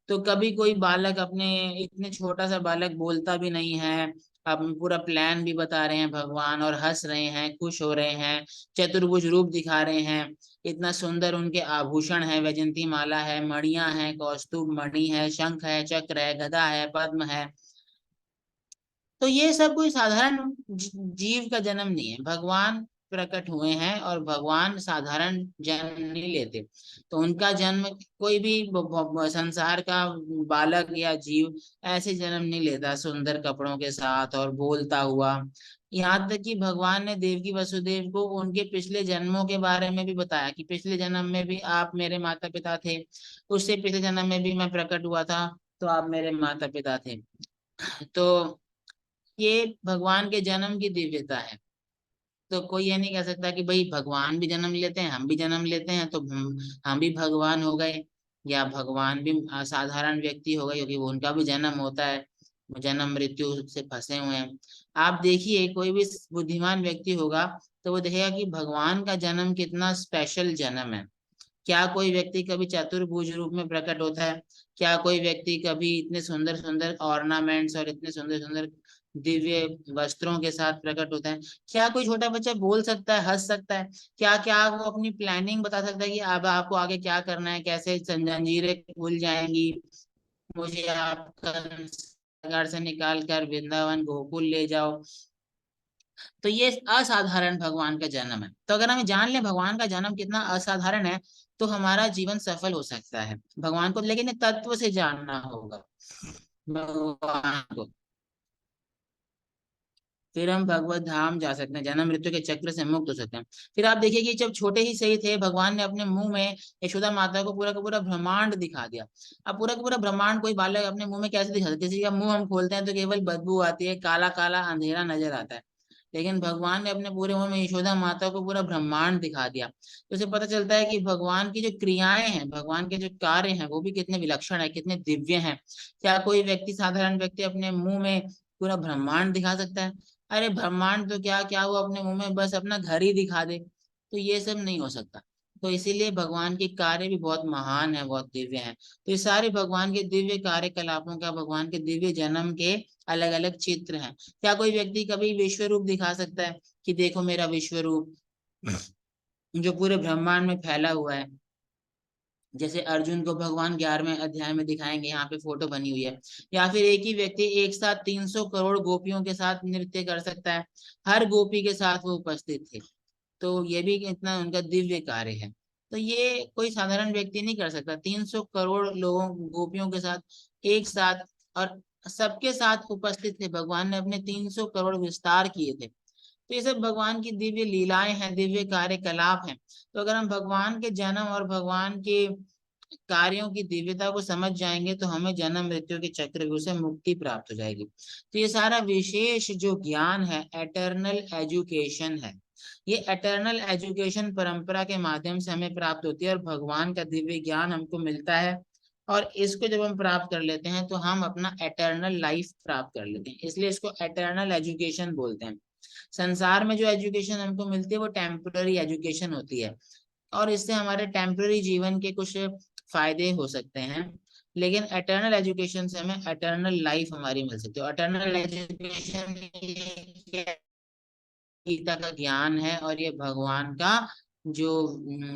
तो कभी कोई बालक अपने, इतने छोटा सा बालक बोलता भी नहीं है, अब पूरा प्लान भी बता रहे हैं भगवान, और हंस रहे हैं, खुश हो रहे हैं, चतुर्भुज रूप दिखा रहे हैं, इतना सुंदर उनके आभूषण है, वैजंती माला है, मणियां है, कौस्तुभ मणि है, शंख है, चक्र है, गदा है, पद्म है। तो ये सब कोई साधारण जीव का जन्म नहीं है, भगवान प्रकट हुए हैं, और भगवान साधारण जन्म नहीं लेते। तो उनका जन्म कोई भी संसार का बालक या जीव ऐसे जन्म नहीं लेता सुंदर कपड़ों के साथ और बोलता हुआ। यहाँ तक कि भगवान ने देवकी वसुदेव को उनके पिछले जन्मों के बारे में भी बताया कि पिछले जन्म में भी आप मेरे माता पिता थे, उससे पिछले जन्म में भी मैं प्रकट हुआ था तो आप मेरे माता पिता थे। तो ये भगवान के जन्म की दिव्यता है। तो कोई ये नहीं कह सकता कि भाई भगवान भी जन्म लेते हैं, हम भी जन्म लेते हैं, तो हम भी भगवान हो गए, या भगवान भी साधारण व्यक्ति हो गए, क्योंकि वो उनका भी जन्म होता है, वो जन्म मृत्यु से फंसे हुए हैं। आप देखिए कोई भी बुद्धिमान व्यक्ति होगा तो वो देखेगा कि भगवान का जन्म कितना स्पेशल जन्म है। क्या कोई व्यक्ति कभी चतुर्भुज रूप में प्रकट होता है? क्या कोई व्यक्ति कभी इतने सुंदर सुंदर ऑर्नामेंट्स और इतने सुंदर सुंदर दिव्य वस्त्रों के साथ प्रकट होता है? क्या कोई छोटा बच्चा बोल सकता है, हंस सकता है? क्या क्या वो अपनी प्लानिंग बता सकता है कि अब आपको आगे क्या करना है, कैसे जंजीरें खुल जाएंगी, मुझे आप घर से निकाल कर वृंदावन गोकुल ले जाओ? तो ये असाधारण भगवान का जन्म है। तो अगर हम जान लें भगवान का जन्म कितना असाधारण है, तो हमारा जीवन सफल हो सकता है। भगवान को लेकिन तत्व से जानना होगा भगवान को, फिर हम भगवत धाम जा सकते हैं, जन्म मृत्यु के चक्र से मुक्त हो सकते हैं। फिर आप देखिए कि जब छोटे ही सही थे, भगवान ने अपने मुंह में यशोदा माता को पूरा का पूरा ब्रह्मांड दिखा दिया। अब पूरा का पूरा ब्रह्मांड कोई बालक अपने मुंह में कैसे दिखा सकते? किसी का मुंह हम खोलते हैं तो केवल बदबू आती है, काला काला अंधेरा नजर आता है। लेकिन भगवान ने अपने पूरे मुंह में यशोदा माता को पूरा ब्रह्मांड दिखा दिया, तो उसे पता चलता है कि भगवान की जो क्रियाएं हैं, भगवान के जो कार्य हैं, वो भी कितने विलक्षण है, कितने दिव्य हैं। क्या कोई व्यक्ति, साधारण व्यक्ति, अपने मुंह में पूरा ब्रह्मांड दिखा सकता है? अरे ब्रह्मांड तो क्या क्या, वो अपने मुंह में बस अपना घर ही दिखा दे। तो ये सब नहीं हो सकता। तो इसीलिए भगवान के कार्य भी बहुत महान है, बहुत दिव्य है। तो ये सारे भगवान के दिव्य कार्यकलापों का, भगवान के दिव्य जन्म के अलग अलग चित्र हैं। क्या कोई व्यक्ति कभी विश्व रूप दिखा सकता है कि देखो मेरा विश्व रूप, जो पूरे ब्रह्मांड में फैला हुआ है? जैसे अर्जुन को भगवान 11वें अध्याय में दिखाएंगे, यहाँ पे फोटो बनी हुई है। या फिर एक ही व्यक्ति एक साथ 300 करोड़ गोपियों के साथ नृत्य कर सकता है, हर गोपी के साथ वो उपस्थित थे। तो ये भी इतना उनका दिव्य कार्य है। तो ये कोई साधारण व्यक्ति नहीं कर सकता, 300 करोड़ लोगों, गोपियों के साथ एक साथ, और सबके साथ उपस्थित थे। भगवान ने अपने 300 करोड़ विस्तार किए थे। तो ये सब भगवान की दिव्य लीलाएं हैं, दिव्य कार्यकलाप हैं। तो अगर हम भगवान के जन्म और भगवान के कार्यों की दिव्यता को समझ जाएंगे, तो हमें जन्म मृत्यु के चक्रव्यूह से मुक्ति प्राप्त हो जाएगी। तो ये सारा विशेष जो ज्ञान है, एटर्नल एजुकेशन है। ये एटर्नल एजुकेशन परंपरा के माध्यम से हमें प्राप्त होती है, और भगवान का दिव्य ज्ञान हमको मिलता है। और इसको जब हम प्राप्त कर लेते हैं, तो हम अपना एटर्नल लाइफ प्राप्त कर लेते हैं। इसलिए इसको एटर्नल एजुकेशन बोलते हैं। संसार में जो एजुकेशन हमको मिलती है, वो टेम्पररी एजुकेशन होती है, और इससे हमारे टेम्पररी जीवन के कुछ फायदे हो सकते हैं। लेकिन एटर्नल एजुकेशन से हमें एटर्नल लाइफ हमारी मिल सकती है। एटर्नल एजुकेशन गीता का ज्ञान है, और ये भगवान का जो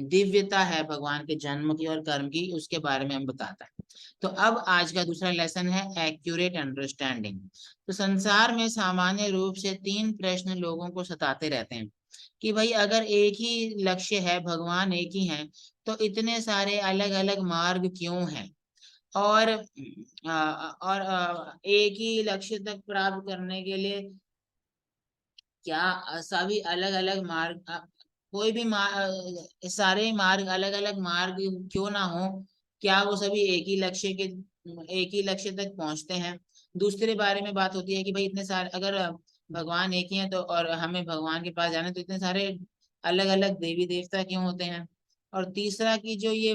दिव्यता है, भगवान के जन्म की और कर्म की, उसके बारे में हम बताता है। तो अब आज का दूसरा लेसन है एक्यूरेट अंडरस्टैंडिंग। तो संसार में सामान्य रूप से तीन प्रश्न लोगों को सताते रहते हैं कि भाई, अगर एक ही लक्ष्य है, भगवान एक ही है, तो इतने सारे अलग अलग मार्ग क्यों हैं? और एक ही लक्ष्य तक प्राप्त करने के लिए क्या सभी अलग अलग मार्ग, कोई भी सारे मार्ग, अलग अलग मार्ग क्यों ना हो? क्या वो सभी एक ही लक्ष्य तक पहुंचते हैं? दूसरे बारे में बात होती है कि भाई, इतने सारे, अगर भगवान एक ही है, तो और हमें भगवान के पास जाना है, तो इतने सारे अलग अलग देवी देवता क्यों होते हैं? और तीसरा कि जो ये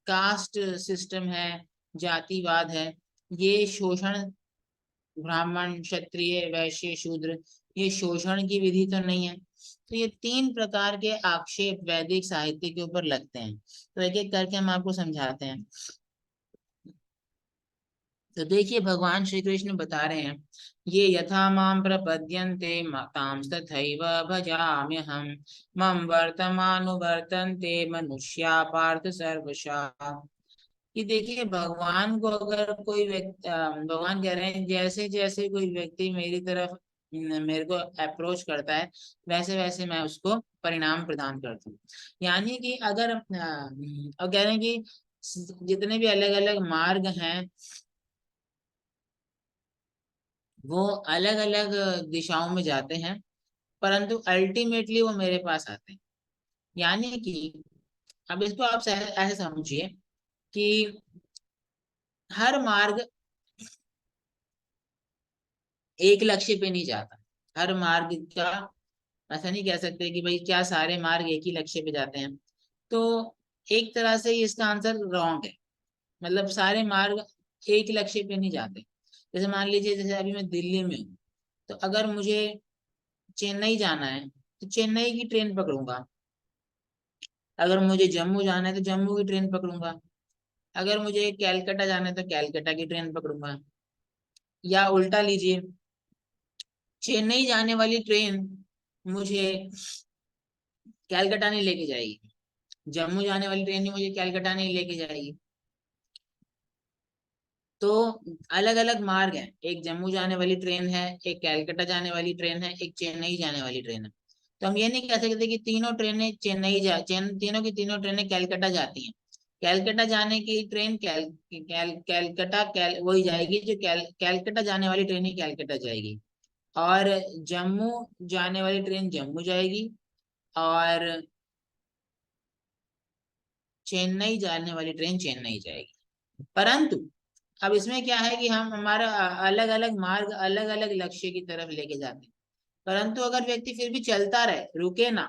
कास्ट सिस्टम है, जातिवाद है, ये शोषण, ब्राह्मण क्षत्रिय वैश्य शूद्र, ये शोषण की विधि तो नहीं है? तो ये तीन प्रकार के आक्षेप वैदिक साहित्य के ऊपर लगते हैं। तो एक एक करके हम आपको समझाते हैं। तो देखिए, भगवान श्री कृष्ण बता रहे हैं, ये यथा माम प्रपद्यन्ते तां तथैव भजाम्यहम्, मम वर्तमानुवर्तन्ते मनुष्या पार्थ सर्वशः। कि देखिए, भगवान को अगर कोई व्यक्ति, भगवान कह रहे हैं, जैसे जैसे कोई व्यक्ति मेरी तरफ मेरे को अप्रोच करता है, वैसे वैसे मैं उसको परिणाम प्रदान करता हूँ। यानी कि अगर और कह रहे हैं कि जितने भी अलग अलग मार्ग हैं, वो अलग अलग दिशाओं में जाते हैं, परंतु अल्टीमेटली वो मेरे पास आते हैं। यानी कि अब इसको आप ऐसे समझिए कि हर मार्ग एक लक्ष्य पे नहीं जाता। हर मार्ग का, ऐसा नहीं कह सकते कि भाई क्या सारे मार्ग एक ही लक्ष्य पे जाते हैं। तो एक तरह से इसका आंसर रॉन्ग है। मतलब सारे मार्ग एक लक्ष्य पे नहीं जाते। जैसे मान लीजिए, जैसे अभी मैं दिल्ली में हूँ, तो अगर मुझे चेन्नई जाना है, तो चेन्नई की ट्रेन पकड़ूंगा। अगर मुझे जम्मू जाना है तो जम्मू की ट्रेन पकड़ूंगा। अगर मुझे कैलकाटा जाना है तो कैलकाटा की ट्रेन पकड़ूंगा। या उल्टा लीजिए, चेन्नई जाने वाली ट्रेन मुझे कैलकाटा नहीं लेके जाएगी, जम्मू जाने वाली ट्रेन ही मुझे कैलकाटा नहीं लेके जाएगी। तो अलग अलग मार्ग हैं, एक जम्मू जाने वाली ट्रेन है, एक कैलकाटा जाने वाली ट्रेन है, एक चेन्नई जाने वाली ट्रेन है। तो हम ये नहीं कह सकते कि तीनों ट्रेनें तीनों की तीनों ट्रेनें कैलकाटा जाती हैं। कैलकाटा जाने की ट्रेन कैलकाटा वही जाएगी, जो कैलकाटा जाने वाली ट्रेन ही कैलकाटा जाएगी। और जम्मू जाने वाली ट्रेन जम्मू जाएगी। और चेन्नई जाने वाली ट्रेन चेन्नई जाएगी। परंतु अब इसमें क्या है कि हम हमारा अलग अलग मार्ग अलग अलग लक्ष्य की तरफ लेके जाते हैं। परंतु अगर व्यक्ति फिर भी चलता रहे, रुके ना,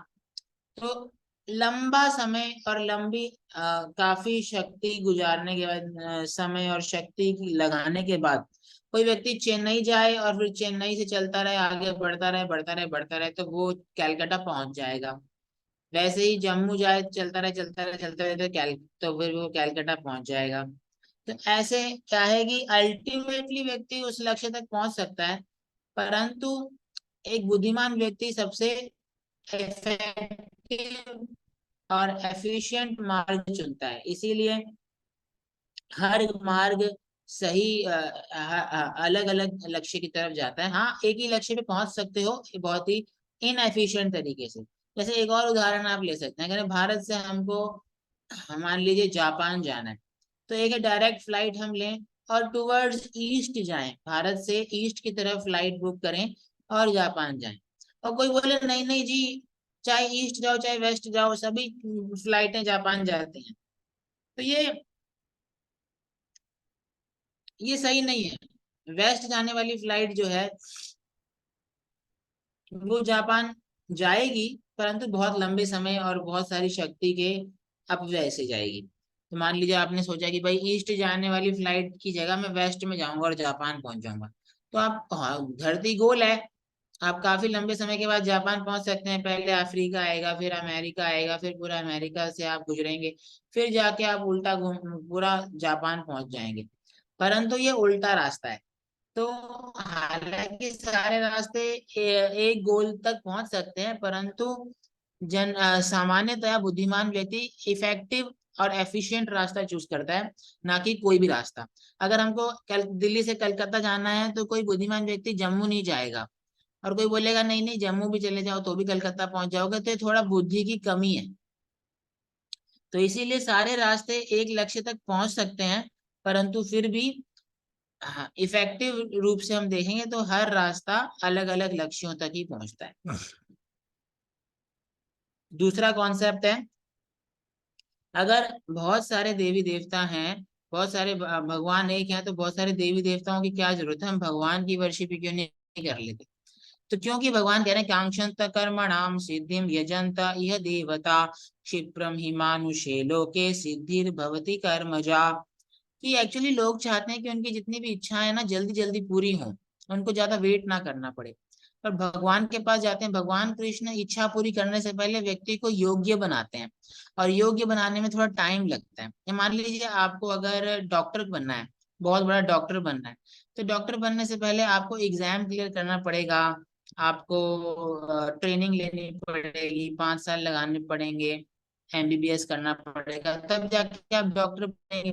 तो लंबा समय और लंबी काफी शक्ति गुजारने के बाद, समय और शक्ति लगाने के बाद कोई व्यक्ति चेन्नई जाए और फिर चेन्नई से चलता रहे, आगे बढ़ता रहे बढ़ता रहे बढ़ता रहे, तो वो कैलकाटा पहुंच जाएगा। वैसे ही जम्मू जाए, चलता रहे चलता रहे चलता रहे, तो फिर वो कैलकाटा पहुंच जाएगा। तो ऐसे क्या है कि अल्टीमेटली व्यक्ति उस लक्ष्य तक पहुंच सकता है, परंतु एक बुद्धिमान व्यक्ति सबसे इफेक्टिव और एफिशिएंट मार्ग चुनता है। इसीलिए हर मार्ग सही अलग अलग लक्ष्य की तरफ जाता है। हाँ, एक ही लक्ष्य पे पहुंच सकते हो बहुत ही इनएफिशिएंट तरीके से। जैसे एक और उदाहरण आप ले सकते हैं, अगर भारत से हमको मान लीजिए जापान जाना है, तो एक है डायरेक्ट फ्लाइट हम लें और टुवर्ड्स ईस्ट जाएं, भारत से ईस्ट की तरफ फ्लाइट बुक करें और जापान जाएं। और कोई बोले नहीं नहीं जी, चाहे ईस्ट जाओ चाहे वेस्ट जाओ, सभी फ्लाइटें जापान जाती हैं, तो ये सही नहीं है। वेस्ट जाने वाली फ्लाइट जो है वो जापान जाएगी, परंतु बहुत लंबे समय और बहुत सारी शक्ति के अपव्यय से जाएगी। तो मान लीजिए आपने सोचा कि भाई ईस्ट जाने वाली फ्लाइट की जगह मैं वेस्ट में जाऊंगा और जापान पहुंच जाऊंगा। तो आप, हाँ, धरती गोल है, आप काफी लंबे समय के बाद जापान पहुंच सकते हैं। पहले अफ्रीका आएगा, फिर अमेरिका आएगा, फिर पूरा अमेरिका से आप गुजरेंगे, फिर जाके आप उल्टा घूम पूरा जापान पहुंच जाएंगे। परंतु ये उल्टा रास्ता है। तो हालांकि सारे रास्ते एक गोल तक पहुंच सकते हैं, परंतु सामान्यतया बुद्धिमान व्यक्ति इफेक्टिव और एफिशिएंट रास्ता चूज करता है, ना कि कोई भी रास्ता। अगर हमको दिल्ली से कलकत्ता जाना है तो कोई बुद्धिमान व्यक्ति जम्मू नहीं जाएगा, और कोई बोलेगा नहीं नहीं जम्मू भी चले जाओ तो भी कलकत्ता पहुंच जाओगे, तो ये थोड़ा बुद्धि की कमी है। तो इसीलिए सारे रास्ते एक लक्ष्य तक पहुंच सकते हैं, परंतु फिर भी, हाँ, इफेक्टिव रूप से हम देखेंगे तो हर रास्ता अलग अलग लक्ष्यों तक ही पहुंचता है। दूसरा कॉन्सेप्ट है, अगर बहुत सारे देवी देवता हैं, बहुत सारे भगवान एक हैं, तो बहुत सारे देवी देवताओं की क्या जरूरत है, हम भगवान की वर्शिप क्यों नहीं कर लेते। तो क्योंकि भगवान कह रहे हैं कांक्षंत कर्मणाम सिद्धिम यजंत यह देवता क्षिप्रम ही मानुषे लोके सिद्धिर्भवति कर्मजा। कि एक्चुअली लोग चाहते हैं कि उनकी जितनी भी इच्छाएं हैं ना जल्दी जल्दी पूरी हों, उनको ज्यादा वेट ना करना पड़े। पर भगवान के पास जाते हैं, भगवान कृष्ण इच्छा पूरी करने से पहले व्यक्ति को योग्य बनाते हैं, और योग्य बनाने में थोड़ा टाइम लगता है। ये मान लीजिए आपको अगर डॉक्टर बनना है, बहुत बड़ा डॉक्टर बनना है, तो डॉक्टर बनने से पहले आपको एग्जाम क्लियर करना पड़ेगा, आपको ट्रेनिंग लेनी पड़ेगी, 5 साल लगाने पड़ेंगे, एमबीबीएस करना पड़ेगा, तब जाके आप डॉक्टर बनेंगे।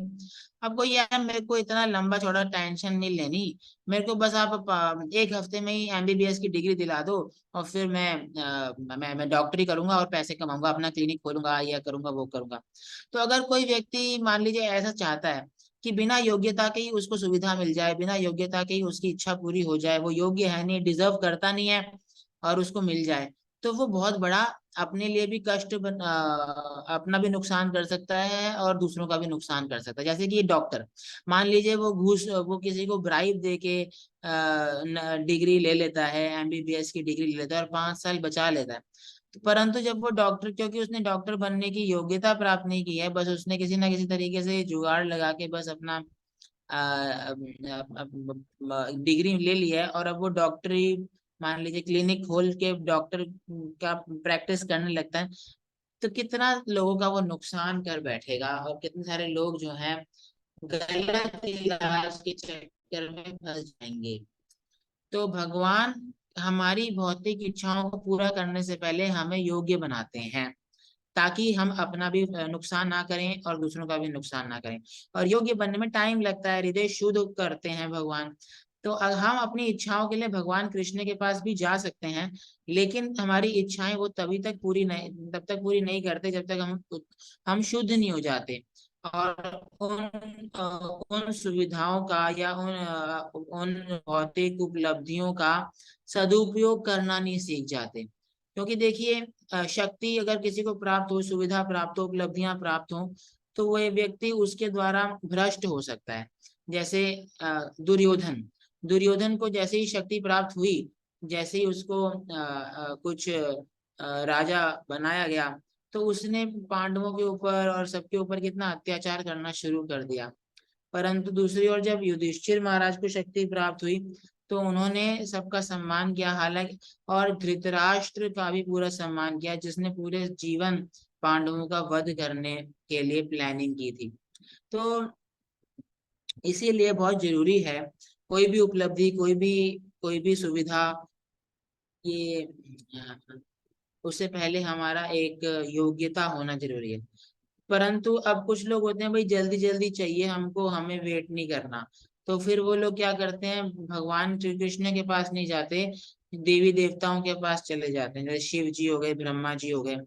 आपको यह है मेरे को इतना लंबा चौड़ा टेंशन नहीं लेनी, मेरे को बस आप एक हफ्ते में ही एमबीबीएस की डिग्री दिला दो, और फिर मैं डॉक्टरी करूंगा और पैसे कमाऊंगा, अपना क्लिनिक खोलूंगा, यह करूंगा वो करूंगा। तो अगर कोई व्यक्ति मान लीजिए ऐसा चाहता है कि बिना योग्यता के ही उसको सुविधा मिल जाए, बिना योग्यता के ही उसकी इच्छा पूरी हो जाए, वो योग्य है नहीं, डिजर्व करता नहीं है, और उसको मिल जाए, तो वो बहुत बड़ा अपने लिए भी अपना भी नुकसान कर सकता है और दूसरों का भी नुकसान कर सकता है। जैसे कि ये डॉक्टर, मान लीजिए वो किसी को ब्राइब दे के डिग्री ले लेता है, एमबीबीएस की डिग्री ले लेता है और 5 साल बचा लेता है। परंतु जब वो डॉक्टर, क्योंकि उसने डॉक्टर बनने की योग्यता प्राप्त नहीं की है, बस उसने किसी ना किसी तरीके से जुगाड़ लगा के बस अपना डिग्री ले ली है, और अब वो डॉक्टरी मान लीजिए क्लिनिक खोल के डॉक्टर का प्रैक्टिस करने लगता है, तो कितना लोगों का वो नुकसान कर बैठेगा, और कितने सारे लोग जो हैं गलत इलाज के चक्कर में फंस जाएंगे। तो भगवान हमारी भौतिक इच्छाओं को पूरा करने से पहले हमें योग्य बनाते हैं, ताकि हम अपना भी नुकसान ना करें और दूसरों का भी नुकसान ना करें। और योग्य बनने में टाइम लगता है, हृदय शुद्ध करते हैं भगवान। तो हम अपनी इच्छाओं के लिए भगवान कृष्ण के पास भी जा सकते हैं, लेकिन हमारी इच्छाएं वो तभी तक पूरी नहीं, तब तक पूरी नहीं करते जब तक हम शुद्ध नहीं हो जाते, और उन सुविधाओं का या उन भौतिक उपलब्धियों का सदुपयोग करना नहीं सीख जाते। क्योंकि देखिए, शक्ति अगर किसी को प्राप्त हो, सुविधा प्राप्त हो, उपलब्धियां प्राप्त हो, तो वह व्यक्ति उसके द्वारा भ्रष्ट हो सकता है। जैसे दुर्योधन, दुर्योधन को जैसे ही शक्ति प्राप्त हुई, जैसे ही उसको कुछ राजा बनाया गया, तो उसने पांडवों के ऊपर और सबके ऊपर कितना अत्याचार करना शुरू कर दिया। परंतु दूसरी ओर जब युधिष्ठिर महाराज को शक्ति प्राप्त हुई, तो उन्होंने सबका सम्मान किया, हालांकि और धृतराष्ट्र का भी पूरा सम्मान किया, जिसने पूरे जीवन पांडवों का वध करने के लिए प्लानिंग की थी। तो इसीलिए बहुत जरूरी है, कोई भी उपलब्धि, कोई भी सुविधा, ये उससे पहले हमारा एक योग्यता होना जरूरी है। परंतु अब कुछ लोग होते हैं, भाई जल्दी जल्दी चाहिए हमको, हमें वेट नहीं करना, तो फिर वो लोग क्या करते हैं, भगवान श्री कृष्ण के पास नहीं जाते, देवी देवताओं के पास चले जाते हैं, जैसे शिव जी हो गए, ब्रह्मा जी हो गए।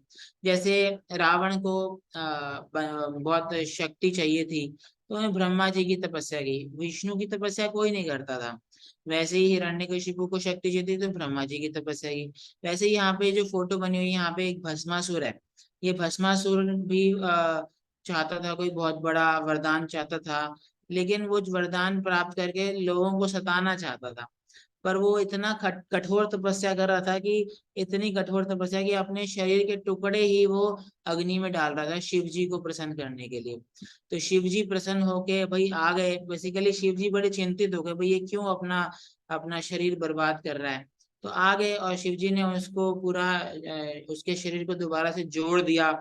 जैसे रावण को बहुत शक्ति चाहिए थी, तो उन्हें ब्रह्मा जी की तपस्या की, विष्णु की तपस्या कोई नहीं करता था। वैसे ही हिरण्यकशिपु को शक्ति चाहिए थी, तो ब्रह्मा जी की तपस्या की। वैसे ही यहाँ पे जो फोटो बनी हुई है, यहाँ पे एक भस्मासुर है। ये भस्मासुर भी चाहता था, कोई बहुत बड़ा वरदान चाहता था, लेकिन वो वरदान प्राप्त करके लोगों को सताना चाहता था। पर वो इतना कठोर तपस्या कर रहा था कि इतनी कठोर तपस्या कि अपने शरीर के टुकड़े ही वो अग्नि में डाल रहा था शिव जी को प्रसन्न करने के लिए। तो शिव जी प्रसन्न होके भाई आ गए, बेसिकली शिव जी बड़े चिंतित हो गए, भाई ये क्यों अपना अपना शरीर बर्बाद कर रहा है। तो आ गए और शिव जी ने उसको पूरा उसके शरीर को दोबारा से जोड़ दिया,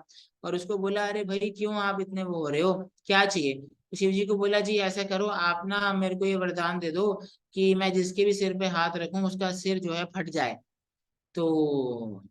और उसको बोला, अरे भाई क्यों आप इतने वो हो रहे हो, क्या चाहिए। तो शिव जी को बोला, जी ऐसा करो आप ना मेरे को ये वरदान दे दो कि मैं जिसके भी सिर पे हाथ रखूं उसका सिर जो है फट जाए। तो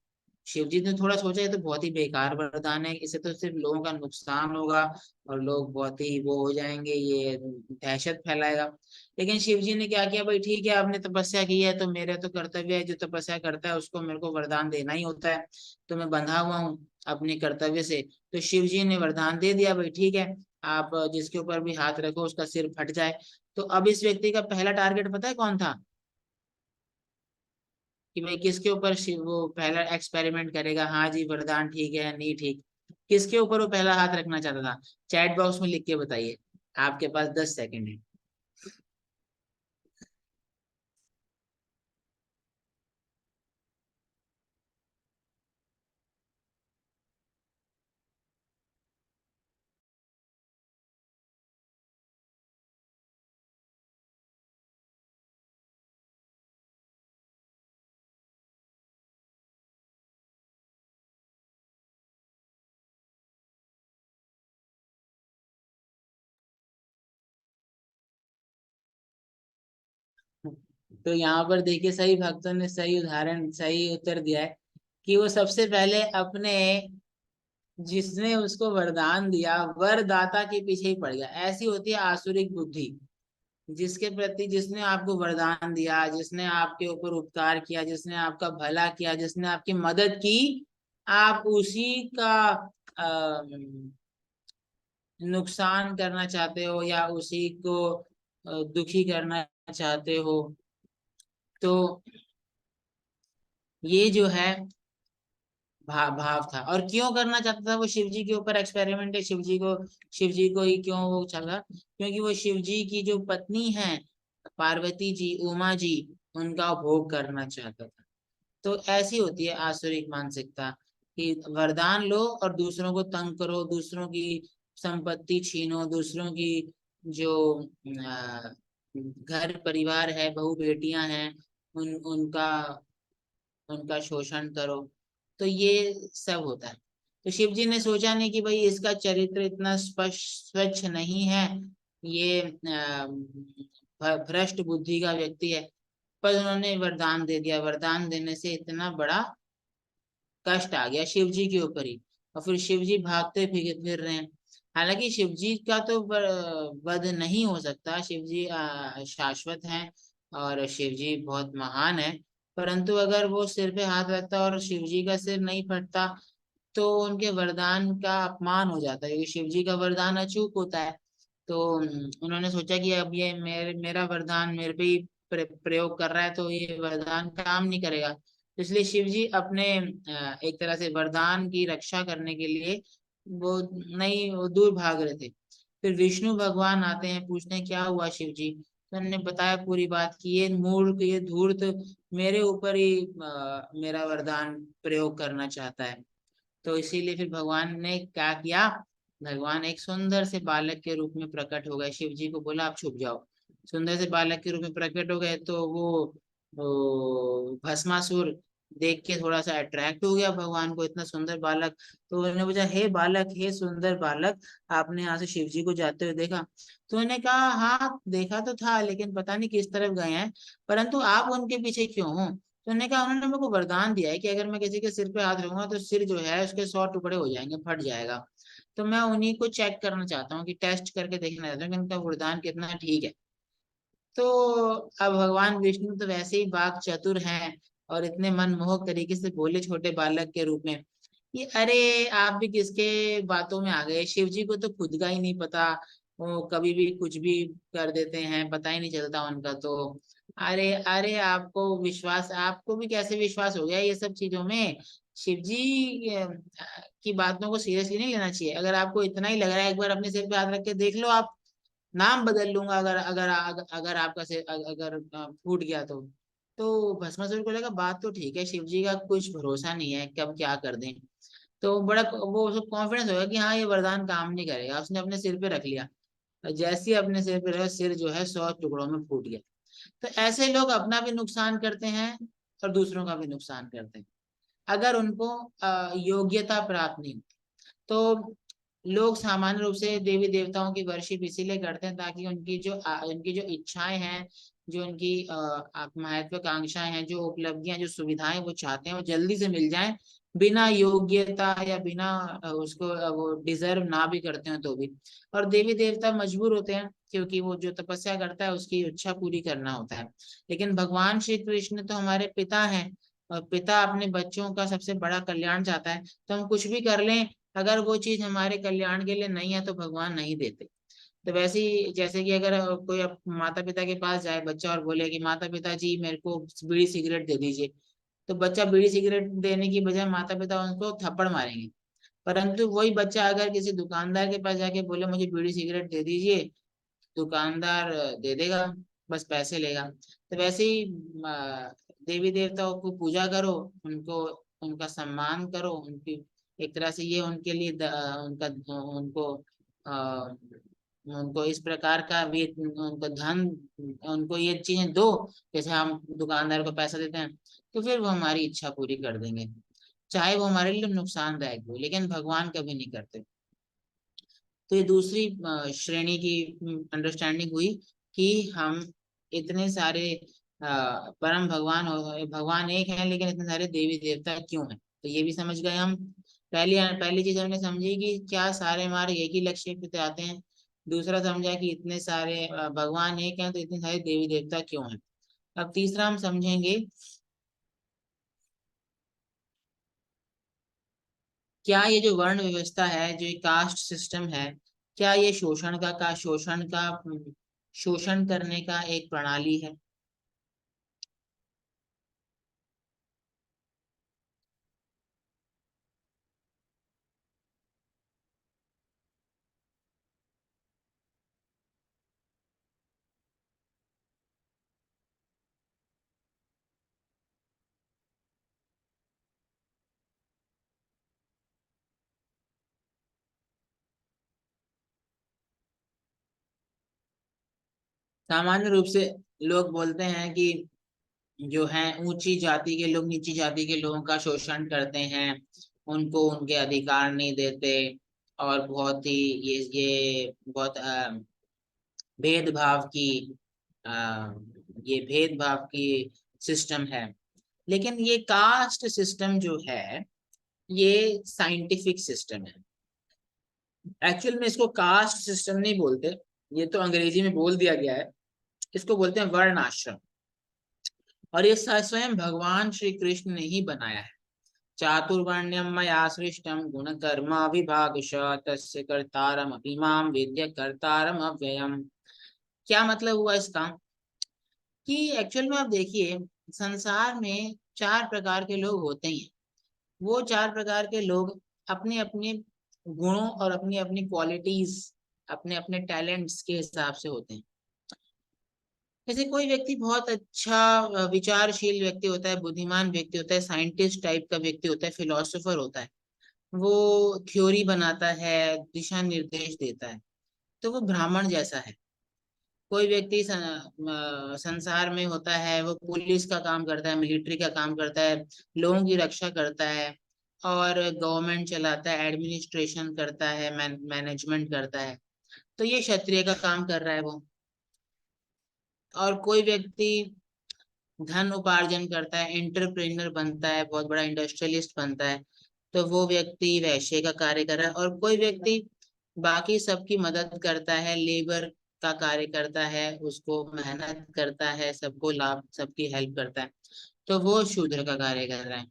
शिवजी ने थोड़ा सोचा, ये तो बहुत ही बेकार वरदान है, इससे तो सिर्फ लोगों का नुकसान होगा और लोग बहुत ही वो हो जाएंगे, ये दहशत फैलाएगा। लेकिन शिवजी ने क्या किया, भाई ठीक है आपने तपस्या की है, तो मेरा तो कर्तव्य है, जो तपस्या करता है उसको मेरे को वरदान देना ही होता है, तो मैं बंधा हुआ हूँ अपने कर्तव्य से। तो शिवजी ने वरदान दे दिया, भाई ठीक है, आप जिसके ऊपर भी हाथ रखो उसका सिर फट जाए। तो अब इस व्यक्ति का पहला टारगेट पता है कौन था, कि भाई किसके ऊपर वो पहला एक्सपेरिमेंट करेगा, हाँ जी वरदान ठीक है नहीं ठीक, किसके ऊपर वो पहला हाथ रखना चाहता था। चैट बॉक्स में लिख के बताइए, आपके पास 10 सेकंड है। तो यहाँ पर देखिए, सही भक्तों ने सही उदाहरण, सही उत्तर दिया है, कि वो सबसे पहले अपने, जिसने उसको वरदान दिया, वरदाता के पीछे ही पड़ गया। ऐसी होती है आसुरिक बुद्धि, जिसके प्रति, जिसने आपको वरदान दिया, जिसने आपके ऊपर उपकार किया, जिसने आपका भला किया, जिसने आपकी मदद की, आप उसी का नुकसान करना चाहते हो या उसी को दुखी करना चाहते हो। तो ये जो है भाव था। और क्यों करना चाहता था वो शिव जी के ऊपर एक्सपेरिमेंट, है शिव जी को ही क्यों वो चाहा, क्योंकि वो शिव जी की जो पत्नी है पार्वती जी, उमा जी, उनका भोग करना चाहता था। तो ऐसी होती है आसुरिक मानसिकता, कि वरदान लो और दूसरों को तंग करो, दूसरों की संपत्ति छीनो, दूसरों की जो घर परिवार है, बहू बेटियां हैं, उनका उनका शोषण करो। तो ये सब होता है। तो शिव जी ने सोचा नहीं कि भाई इसका चरित्र इतना स्पष्ट स्वच्छ नहीं है, ये भ्रष्ट बुद्धि का व्यक्ति है। पर उन्होंने वरदान दे दिया। वरदान देने से इतना बड़ा कष्ट आ गया शिव जी के ऊपर ही। और फिर शिव जी भागते फिर फिर रहे हैं। हालांकि शिव जी का तो वध नहीं हो सकता। शिव जी शाश्वत हैं और शिव जी बहुत महान है। परंतु अगर वो सिर पे हाथ रखता और शिव जी का सिर नहीं फटता तो उनके वरदान का अपमान हो जाता है, क्योंकि शिव जी का वरदान अचूक होता है। तो उन्होंने सोचा कि अब ये मेरा वरदान मेरे पे ही प्रयोग कर रहा है, तो ये वरदान काम नहीं करेगा। तो इसलिए शिव जी अपने एक तरह से वरदान की रक्षा करने के लिए वो नहीं, वो दूर भाग रहे थे। फिर विष्णु भगवान आते हैं, पूछते हैं क्या हुआ शिव जी। तो उन्होंने बताया पूरी बात कि ये मूर्ख, ये धूर्त मेरे ऊपर ही मेरा वरदान प्रयोग करना चाहता है। तो इसीलिए फिर भगवान ने क्या किया, भगवान एक सुंदर से बालक के रूप में प्रकट हो गए। शिव जी को बोला आप छुप जाओ। सुंदर से बालक के रूप में प्रकट हो गए तो वो भस्मासुर देख के थोड़ा सा अट्रैक्ट हो गया भगवान को, इतना सुंदर बालक। तो उन्होंने पूछा हे बालक, हे सुंदर बालक, आपने यहाँ से शिव जी को जाते हुए देखा। तो उन्होंने कहा हाँ देखा तो था, लेकिन पता नहीं किस तरफ गए हैं, परंतु आप उनके पीछे क्यों हो। तो उन्होंने कहा उन्होंने मेरे को वरदान दिया है कि अगर मैं किसी के सिर पे हाथ रखूंगा तो सिर जो है उसके 100 टुकड़े हो जाएंगे, फट जाएगा। तो मैं उन्हीं को चेक करना चाहता हूँ, कि टेस्ट करके देखना चाहता हूँ कि उनका वरदान कितना ठीक है। तो अब भगवान विष्णु तो वैसे ही वाक चतुर हैं और इतने मनमोहक तरीके से बोले छोटे बालक के रूप में, ये अरे आप भी किसके बातों में आ गए, शिव जी को तो खुद का ही नहीं पता, वो कभी भी कुछ भी कर देते हैं, पता ही नहीं चलता उनका तो। अरे अरे आपको विश्वास, आपको भी कैसे विश्वास हो गया ये सब चीजों में। शिव जी की बातों को सीरियसली नहीं लेना चाहिए। अगर आपको इतना ही लग रहा है, एक बार अपने सिर पे हाथ रख के देख लो, आप नाम बदल लूंगा अगर अगर अगर, अगर आपका से अगर फूट गया तो भस्मासुर को लगा बात तो ठीक है, शिव जी का कुछ भरोसा नहीं है कब क्या कर दें। तो बड़ा वो उसको कॉन्फिडेंस होगा कि हाँ ये वरदान काम नहीं करेगा, उसने अपने सिर पे रख लिया। और जैसे ही अपने सिर पे रखा, सिर जो है 100 टुकड़ों में फूट गया। तो ऐसे लोग अपना भी नुकसान करते हैं और दूसरों का भी नुकसान करते हैं, अगर उनको योग्यता प्राप्त नहीं होती। तो लोग सामान्य रूप से देवी देवताओं की वर्शिप इसीलिए करते हैं ताकि उनकी जो इच्छाएं हैं, जो उनकी महत्वाकांक्षाएं हैं, जो उपलब्धियां, जो सुविधाएं वो चाहते हैं, वो जल्दी से मिल जाएं, बिना योग्यता या बिना उसको वो डिजर्व ना भी करते हैं तो भी। और देवी देवता मजबूर होते हैं, क्योंकि वो जो तपस्या करता है उसकी इच्छा पूरी करना होता है। लेकिन भगवान श्री कृष्ण तो हमारे पिता हैं, और पिता अपने बच्चों का सबसे बड़ा कल्याण चाहता है। तो हम कुछ भी कर लें, अगर वो चीज हमारे कल्याण के लिए नहीं है तो भगवान नहीं देते। तो वैसे ही जैसे कि अगर कोई माता पिता के पास जाए बच्चा और बोले कि माता पिता जी मेरे को बीड़ी सिगरेट दे दीजिए, तो बच्चा बीड़ी सिगरेट देने की बजाय माता पिता उनको थप्पड़ मारेंगे। परंतु वही बच्चा अगर किसी दुकानदार के पास जाके बोले मुझे बीड़ी सिगरेट दे दीजिए, दुकानदार दे देगा, बस पैसे लेगा। तो वैसे ही देवी देवताओं को पूजा करो, उनको उनका सम्मान करो, उनकी एक तरह से ये उनके लिए उनका उनको आ, उनको इस प्रकार का भी उनको धन, उनको ये चीजें दो, जैसे हम दुकानदार को पैसा देते हैं, तो फिर वो हमारी इच्छा पूरी कर देंगे, चाहे वो हमारे लिए नुकसानदायक हो। लेकिन भगवान कभी नहीं करते। तो ये दूसरी श्रेणी की अंडरस्टैंडिंग हुई कि हम इतने सारे परम भगवान भगवान एक है, लेकिन इतने सारे देवी देवता क्यों हैं। तो ये भी समझ गए हम। पहली पहली चीज हमने समझी कि क्या सारे हमारे एक ही लक्ष्य पे आते हैं। दूसरा समझा कि इतने सारे भगवान एक हैं तो इतने सारे देवी देवता क्यों हैं। अब तीसरा हम समझेंगे, क्या ये जो वर्ण व्यवस्था है, जो ये कास्ट सिस्टम है, क्या ये शोषण करने का एक प्रणाली है। सामान्य रूप से लोग बोलते हैं कि जो है ऊंची जाति के लोग नीची जाति के लोगों का शोषण करते हैं, उनको उनके अधिकार नहीं देते, और बहुत ही ये बहुत भेदभाव की अ, ये भेदभाव की सिस्टम है। लेकिन ये कास्ट सिस्टम जो है ये साइंटिफिक सिस्टम है। एक्चुअल में इसको कास्ट सिस्टम नहीं बोलते, ये तो अंग्रेजी में बोल दिया गया है। इसको बोलते हैं वर्ण आश्रम। और ये स्वयं भगवान श्री कृष्ण ने ही बनाया है। चातुर्वर्ण्यम मया सृष्टम गुण कर्म विभागश तस्य कर्तारम इमाम विद्य कर्तारम अव्ययम। क्या मतलब हुआ इसका कि एक्चुअल में आप देखिए, संसार में चार प्रकार के लोग होते हैं। वो चार प्रकार के लोग अपने अपने गुणों और अपनी अपनी क्वालिटीज, अपने अपने टैलेंट्स के हिसाब से होते हैं। जैसे कोई व्यक्ति बहुत अच्छा विचारशील व्यक्ति होता है, बुद्धिमान व्यक्ति होता है, साइंटिस्ट टाइप का व्यक्ति होता है, फिलोसोफर होता है, वो थ्योरी बनाता है, दिशा निर्देश देता है, तो वो ब्राह्मण जैसा है। कोई व्यक्ति संसार में होता है, वो पुलिस का काम करता है, मिलिट्री का काम करता है, लोगों की रक्षा करता है, और गवर्नमेंट चलाता है, एडमिनिस्ट्रेशन करता है, मैनेजमेंट करता है, तो ये क्षत्रिय का काम कर रहा है वो। और कोई व्यक्ति धन उपार्जन करता है, एंटरप्रेन्योर बनता है, बहुत बड़ा इंडस्ट्रियलिस्ट बनता है, तो वो व्यक्ति वैश्य का कार्य कर रहा है। और कोई व्यक्ति बाकी सबकी मदद करता है, लेबर का कार्य करता है, उसको मेहनत करता है, सबको लाभ, सबकी हेल्प करता है, तो वो शूद्र का कार्य कर रहा है।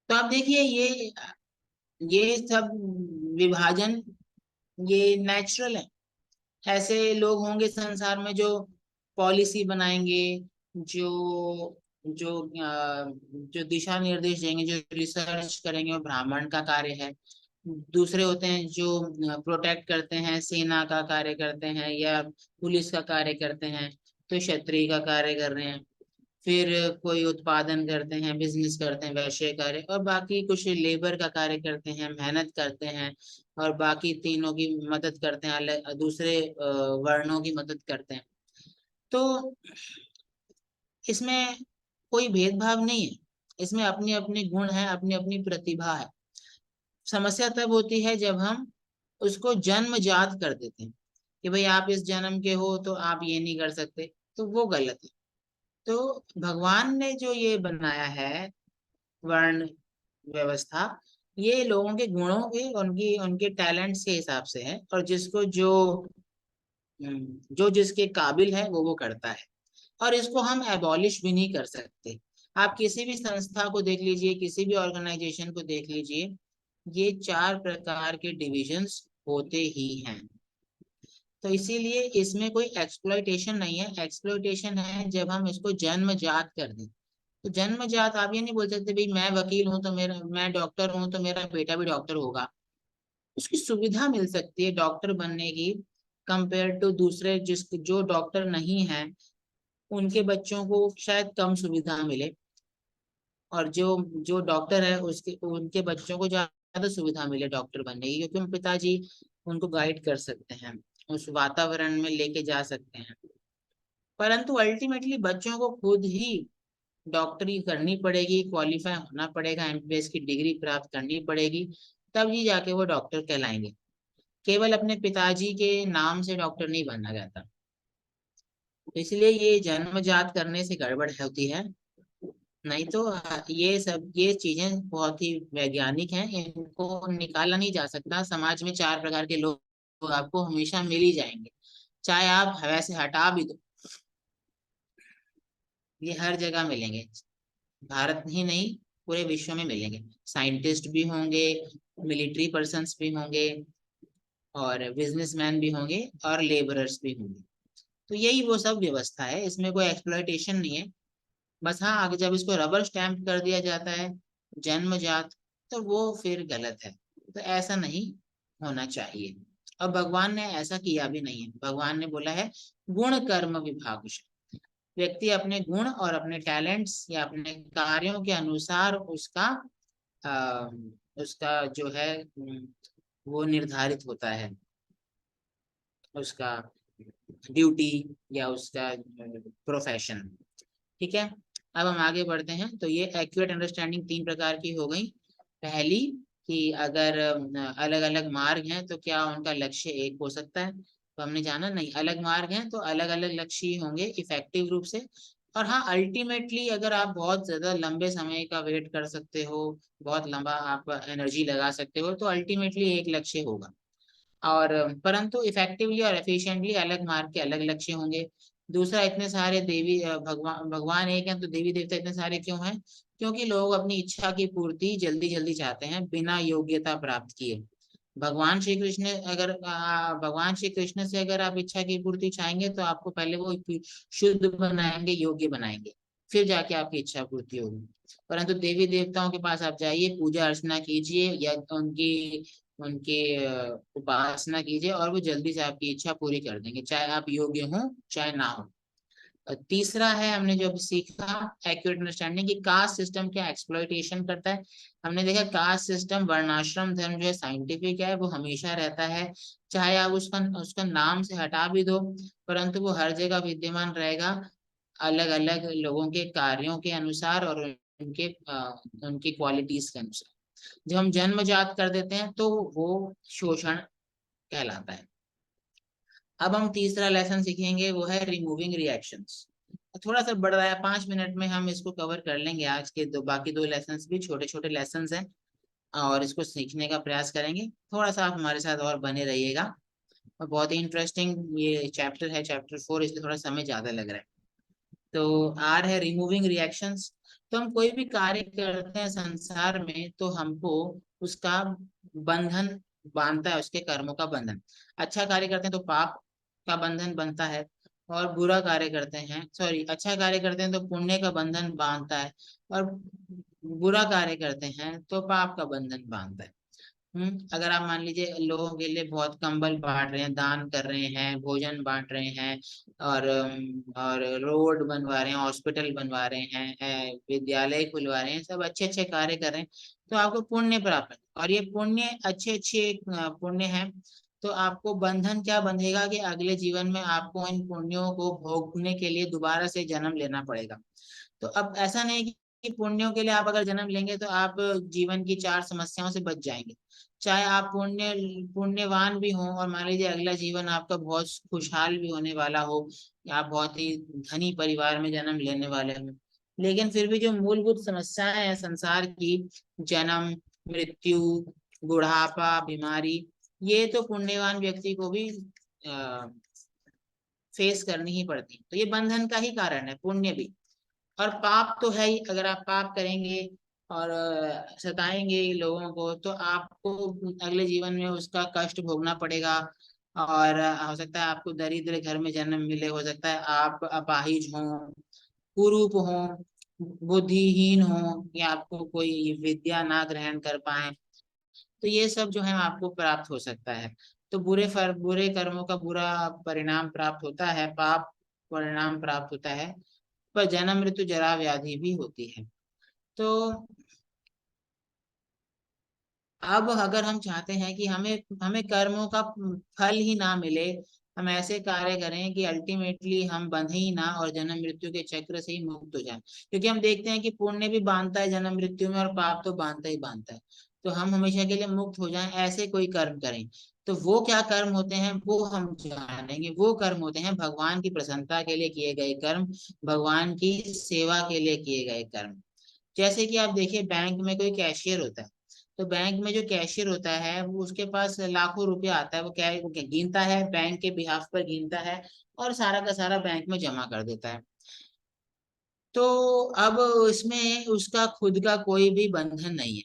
तो आप देखिए ये सब विभाजन ये नेचुरल है। ऐसे लोग होंगे संसार में जो पॉलिसी बनाएंगे, जो जो जो दिशा निर्देश देंगे, जो रिसर्च करेंगे, वो ब्राह्मण का कार्य है। दूसरे होते हैं जो प्रोटेक्ट करते हैं, सेना का कार्य करते हैं या पुलिस का कार्य करते हैं, तो क्षत्रिय का कार्य कर रहे हैं। फिर कोई उत्पादन करते हैं, बिजनेस करते हैं, वैश्य कार्य, और बाकी कुछ लेबर का कार्य करते हैं, मेहनत करते हैं, और बाकी तीनों की मदद करते हैं, अलग दूसरे वर्णों की मदद करते हैं। तो इसमें कोई भेदभाव नहीं है, इसमें अपनी अपनी गुण है, अपनी अपनी प्रतिभा है। समस्या तब होती है जब हम उसको जन्मजात कर देते हैं कि भाई आप इस जन्म के हो तो आप ये नहीं कर सकते, तो वो गलत है। तो भगवान ने जो ये बनाया है वर्ण व्यवस्था, ये लोगों के गुणों के, उनकी उनके टैलेंट्स के हिसाब से है, और जिसको जो जो जिसके काबिल है वो करता है। और इसको हम एबॉलिश भी नहीं कर सकते। आप किसी भी संस्था को देख लीजिए, किसी भी ऑर्गेनाइजेशन को देख लीजिए, ये चार प्रकार के डिविजन्स होते ही हैं। तो इसीलिए इसमें कोई एक्सप्लॉइटेशन नहीं है। एक्सप्लॉइटेशन है जब हम इसको जन्मजात कर दें। तो जन्मजात आप ये नहीं बोल सकते भाई मैं वकील हूं तो मेरा, मैं डॉक्टर हूं तो मेरा बेटा भी डॉक्टर होगा। उसकी सुविधा मिल सकती है डॉक्टर बनने की, कंपेयर टू दूसरे जिस जो डॉक्टर नहीं है, उनके बच्चों को शायद कम सुविधा मिले, और जो जो डॉक्टर है उसके उनके बच्चों को ज्यादा सुविधा मिले डॉक्टर बनने की, क्योंकि उन पिताजी उनको गाइड कर सकते हैं, उस वातावरण में लेके जा सकते हैं। परंतु अल्टीमेटली बच्चों को खुद ही डॉक्टरी करनी पड़ेगी, क्वालिफाई होना पड़ेगा, एमबीबीएस की डिग्री प्राप्त करनी पड़ेगी, तब ही जाके वो डॉक्टर कहलाएंगे। केवल अपने पिताजी के नाम से डॉक्टर नहीं बनना जाता। तो इसलिए ये जन्मजात करने से गड़बड़ होती है। नहीं तो ये सब ये चीजें बहुत ही वैज्ञानिक हैं, इनको निकाला नहीं जा सकता। समाज में चार प्रकार के लोग आपको हमेशा मिल ही जाएंगे, चाहे आप वैसे हटा भी दो, ये हर जगह मिलेंगे। भारत ही नहीं, पूरे विश्व में मिलेंगे। साइंटिस्ट भी होंगे, मिलिट्री पर्सन्स भी होंगे, और बिजनेसमैन भी होंगे, और लेबरर्स भी होंगे। तो यही वो सब व्यवस्था है, इसमें कोई एक्सप्लॉइटेशन नहीं है। बस हाँ, आगे जब इसको रबर स्टैम्प कर दिया जाता है जन्मजात, तो वो फिर गलत है। तो ऐसा नहीं होना चाहिए। और भगवान ने ऐसा किया भी नहीं है। भगवान ने बोला है गुण कर्म विभाग। व्यक्ति अपने गुण और अपने टैलेंट्स या अपने कार्यों के अनुसार उसका अ, उसका जो है वो निर्धारित होता है, उसका ड्यूटी या उसका प्रोफेशन। ठीक है, अब हम आगे बढ़ते हैं। तो ये एक्यूरेट अंडरस्टैंडिंग 3 प्रकार की हो गई। पहली कि अगर अलग अलग मार्ग हैं तो क्या उनका लक्ष्य एक हो सकता है, तो हमने जाना नहीं, अलग मार्ग हैं तो अलग अलग लक्ष्य ही होंगे इफेक्टिव रूप से। और हाँ, अल्टीमेटली अगर आप बहुत ज्यादा लंबे समय का वेट कर सकते हो, बहुत लंबा आप एनर्जी लगा सकते हो, तो अल्टीमेटली एक लक्ष्य होगा। और परंतु इफेक्टिवली और एफिशिएंटली अलग मार्ग के अलग लक्ष्य होंगे। दूसरा, इतने सारे देवी भगवान भगवान एक हैं तो देवी देवता इतने सारे क्यों हैं? क्योंकि लोग अपनी इच्छा की पूर्ति जल्दी जल्दी चाहते हैं बिना योग्यता प्राप्त किए। भगवान श्री कृष्ण से अगर आप इच्छा की पूर्ति चाहेंगे तो आपको पहले वो शुद्ध बनाएंगे, योग्य बनाएंगे, फिर जाके आपकी इच्छा पूर्ति होगी। परंतु देवी देवताओं के पास आप जाइए, पूजा अर्चना कीजिए या उनकी उनके उपासना कीजिए और वो जल्दी से आपकी इच्छा पूरी कर देंगे, चाहे आप योग्य हो चाहे ना हो। तीसरा है, हमने जो अभी सीखा एक्यूरेट अंडरस्टैंडिंग की कास्ट सिस्टम क्या एक्सप्लॉइटेशन करता है। हमने देखा कास्ट सिस्टम, वर्णाश्रम धर्म जो है साइंटिफिक है, वो हमेशा रहता है, चाहे आप उसका उसका नाम से हटा भी दो, परंतु वो हर जगह विद्यमान रहेगा, अलग अलग लोगों के कार्यों के अनुसार और उनकी क्वालिटीज के अनुसार। जब हम जन्मजात कर देते हैं तो वो शोषण कहलाता है। अब हम तीसरा लेसन सीखेंगे, वो है रिमूविंग रिएक्शंस। थोड़ा सा बढ़ रहा है, 5 मिनट में हम इसको कवर कर लेंगे। आज के बाकी दो लेसन्स भी छोटे छोटे लेसन्स हैं और इसको सीखने का प्रयास करेंगे। थोड़ा सा आप हमारे साथ और बने रहिएगा, और बहुत ही इंटरेस्टिंग ये चैप्टर है, चैप्टर 4, इसलिए थोड़ा समय ज्यादा लग रहा है। तो आर है रिमूविंग रिएक्शंस। तो हम कोई भी कार्य करते हैं संसार में तो हमको उसका बंधन बांधता है, उसके कर्मों का बंधन। अच्छा कार्य करते हैं तो पाप का बंधन बनता है, और बुरा कार्य करते हैं, सॉरी, अच्छा कार्य करते हैं तो पुण्य का बंधन बांधता है, और बुरा कार्य करते हैं तो पाप का बंधन बांधता है। अगर आप मान लीजिए लोगों के लिए बहुत कंबल बांट रहे हैं, दान कर रहे हैं, भोजन बांट रहे हैं, और रोड बनवा रहे हैं, हॉस्पिटल बनवा रहे हैं, विद्यालय खुलवा रहे हैं, सब अच्छे अच्छे कार्य कर रहे हैं, तो आपको पुण्य प्राप्त है। और ये पुण्य अच्छे अच्छे पुण्य है, तो आपको बंधन क्या बंधेगा कि अगले जीवन में आपको इन पुण्यों को भोगने के लिए दोबारा से जन्म लेना पड़ेगा। तो अब ऐसा नहीं कि पुण्यों के लिए आप अगर जन्म लेंगे तो आप जीवन की 4 समस्याओं से बच जाएंगे। चाहे आप पुण्यवान भी हों और मान लीजिए अगला जीवन आपका बहुत खुशहाल भी होने वाला हो, या आप बहुत ही धनी परिवार में जन्म लेने वाले हो, लेकिन फिर भी जो मूलभूत समस्याएं हैं संसार की, जन्म, मृत्यु, बुढ़ापा, बीमारी, ये तो पुण्यवान व्यक्ति को भी फेस करनी ही पड़ती। तो ये बंधन का ही कारण है, पुण्य भी। और पाप तो है ही, अगर आप पाप करेंगे और सताएंगे लोगों को तो आपको अगले जीवन में उसका कष्ट भोगना पड़ेगा। और हो सकता है आपको दरिद्र घर में जन्म मिले, हो सकता है आप अपाहिज हों, कुरूप हों, बुद्धिहीन हों, या आपको कोई विद्या ना ग्रहण कर पाए, तो ये सब जो है आपको प्राप्त हो सकता है। तो बुरे कर्मों का बुरा परिणाम प्राप्त होता है, पाप परिणाम प्राप्त होता है, पर जन्म मृत्यु जरा व्याधि भी होती है। तो अब अगर हम चाहते हैं कि हमें हमें कर्मों का फल ही ना मिले, हम ऐसे कार्य करें कि अल्टीमेटली हम बंधे ही ना और जन्म मृत्यु के चक्र से ही मुक्त हो जाएं, क्योंकि हम देखते हैं कि पुण्य भी बांधता है जन्म मृत्यु में और पाप तो बांधता ही बांधता है। तो हम हमेशा के लिए मुक्त हो जाएं, ऐसे कोई कर्म करें। तो वो क्या कर्म होते हैं वो हम जानेंगे। वो कर्म होते हैं भगवान की प्रसन्नता के लिए किए गए कर्म, भगवान की सेवा के लिए किए गए कर्म। जैसे कि आप देखिए, बैंक में कोई कैशियर होता है, तो बैंक में जो कैशियर होता है वो उसके पास लाखों रुपया आता है, वो क्या गिनता है, बैंक के बिहाफ पर गिनता है और सारा का सारा बैंक में जमा कर देता है। तो अब इसमें उसका खुद का कोई भी बंधन नहीं है,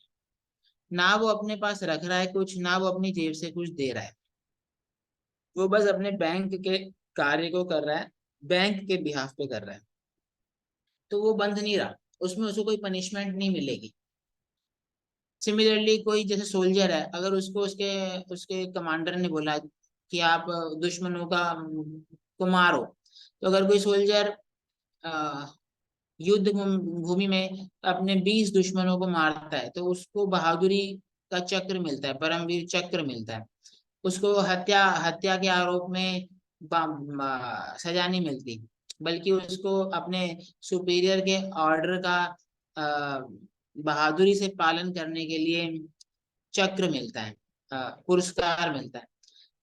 ना वो अपने पास रख रहा है कुछ, ना वो अपनी जेब से कुछ दे रहा है, वो बस अपने बैंक के कार्य को कर रहा है, बैंक के बिहाफ पे कर रहा है। तो वो बंध नहीं रहा, उसमें उसको कोई पनिशमेंट नहीं मिलेगी। सिमिलरली कोई जैसे सोल्जर है, अगर उसको उसके उसके कमांडर ने बोला कि आप दुश्मनों का को मारो, तो अगर कोई सोल्जर युद्ध भूमि में अपने 20 दुश्मनों को मारता है तो उसको बहादुरी का चक्र मिलता है, परमवीर चक्र मिलता है। उसको हत्या हत्या के आरोप में सजा नहीं मिलती, बल्कि उसको अपने सुपीरियर के ऑर्डर का अ, बहादुरी से पालन करने के लिए चक्र मिलता है, पुरस्कार मिलता है।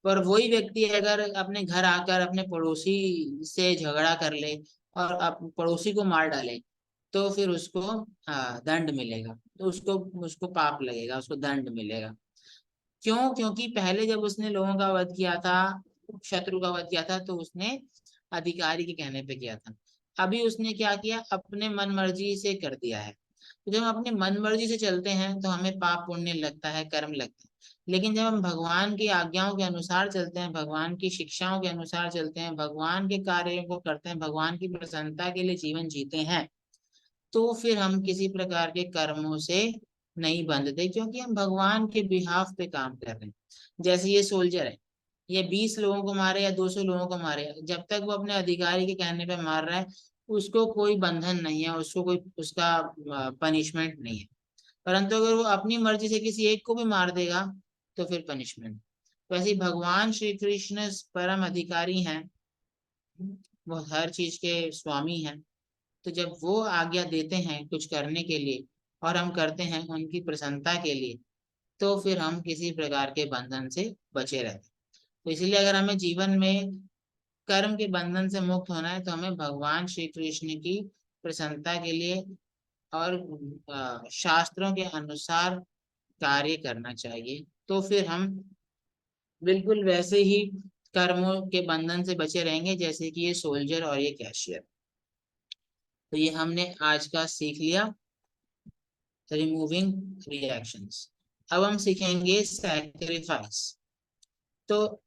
पर वही व्यक्ति अगर अपने घर आकर अपने पड़ोसी से झगड़ा कर ले और पड़ोसी को मार डाले, तो फिर उसको दंड मिलेगा, तो उसको उसको पाप लगेगा, उसको दंड मिलेगा। क्यों? क्योंकि पहले जब उसने लोगों का वध किया था, शत्रु का वध किया था, तो उसने अधिकारी के कहने पे किया था। अभी उसने क्या किया? अपने मन मर्जी से कर दिया है। तो जब हम अपनी मन मर्जी से चलते हैं तो हमें पाप पुण्य लगता है, कर्म लगता है। लेकिन जब हम भगवान की आज्ञाओं के अनुसार चलते हैं, भगवान की शिक्षाओं के अनुसार चलते हैं, भगवान के कार्यों को करते हैं, भगवान की प्रसन्नता के लिए जीवन जीते हैं, तो फिर हम किसी प्रकार के कर्मों से नहीं बंधते, क्योंकि हम भगवान के बिहाफ पे काम कर रहे हैं। जैसे ये सोल्जर है, ये 20 लोगों को मारे या 200 लोगों को मारे, जब तक वो अपने अधिकारी के कहने पे मार रहा है, उसको कोई बंधन नहीं है, उसको कोई उसका पनिशमेंट नहीं है। परंतु अगर वो अपनी मर्जी से किसी एक को भी मार देगा, तो फिर पनिशमेंट। वैसे ही भगवान श्री कृष्ण परम अधिकारी हैं, वो हर चीज के स्वामी हैं। तो जब वो आज्ञा देते हैं कुछ करने के लिए और हम करते हैं उनकी प्रसन्नता के लिए, तो फिर हम किसी प्रकार के बंधन से बचे रहते हैं। तो इसलिए अगर हमें जीवन में कर्म के बंधन से मुक्त होना है, तो हमें भगवान श्री कृष्ण की प्रसन्नता के लिए और शास्त्रों के अनुसार कार्य करना चाहिए। तो फिर हम बिल्कुल वैसे ही कर्मों के बंधन से बचे रहेंगे, जैसे कि ये सोल्जर और ये कैशियर। तो ये हमने आज का सीख लिया, रिमूविंग रिएक्शंस। अब हम सीखेंगे सैक्रिफाइस। तो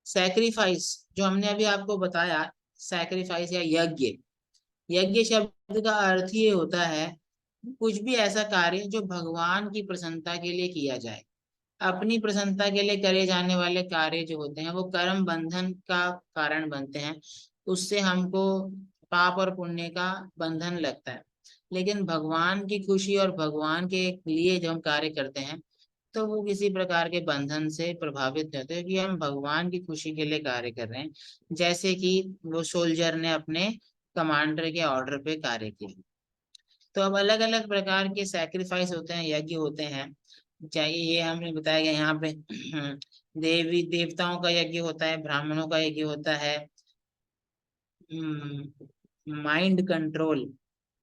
सैक्रिफाइस जो हमने अभी आपको बताया, सैक्रिफाइस या यज्ञ, यज्ञ शब्द का अर्थ ये होता है कुछ भी ऐसा कार्य जो भगवान की प्रसन्नता के लिए किया जाए। अपनी प्रसन्नता के लिए करे जाने वाले कार्य जो होते हैं वो कर्म बंधन का कारण बनते हैं, उससे हमको पाप और पुण्य का बंधन लगता है। लेकिन भगवान की खुशी और भगवान के लिए जब हम कार्य करते हैं, तो वो किसी प्रकार के बंधन से प्रभावित नहीं होते, कि हम भगवान की खुशी के लिए कार्य कर रहे हैं। जैसे कि वो सोल्जर ने अपने कमांडर के ऑर्डर पे कार्य किया। तो अब अलग अलग प्रकार के सैक्रिफाइस होते हैं, यज्ञ होते हैं। चाहिए ये हमने बताया गया यहाँ पे देवी देवताओं का यज्ञ होता है, ब्राह्मणों का यज्ञ होता है, माइंड कंट्रोल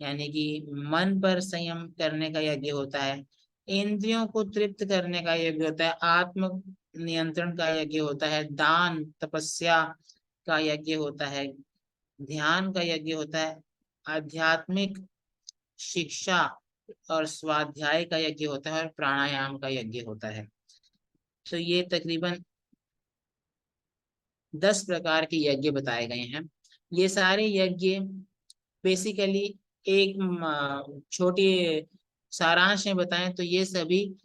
यानी कि मन पर संयम करने का यज्ञ होता है, इंद्रियों को तृप्त करने का यज्ञ होता है, आत्म नियंत्रण का यज्ञ होता है, दान तपस्या का यज्ञ होता है, ध्यान का यज्ञ होता है, आध्यात्मिक शिक्षा और स्वाध्याय का यज्ञ होता है, और प्राणायाम का यज्ञ होता है। तो ये तकरीबन 10 प्रकार के यज्ञ बताए गए हैं। ये सारे यज्ञ बेसिकली एक छोटी सारांश में बताएं तो ये सभी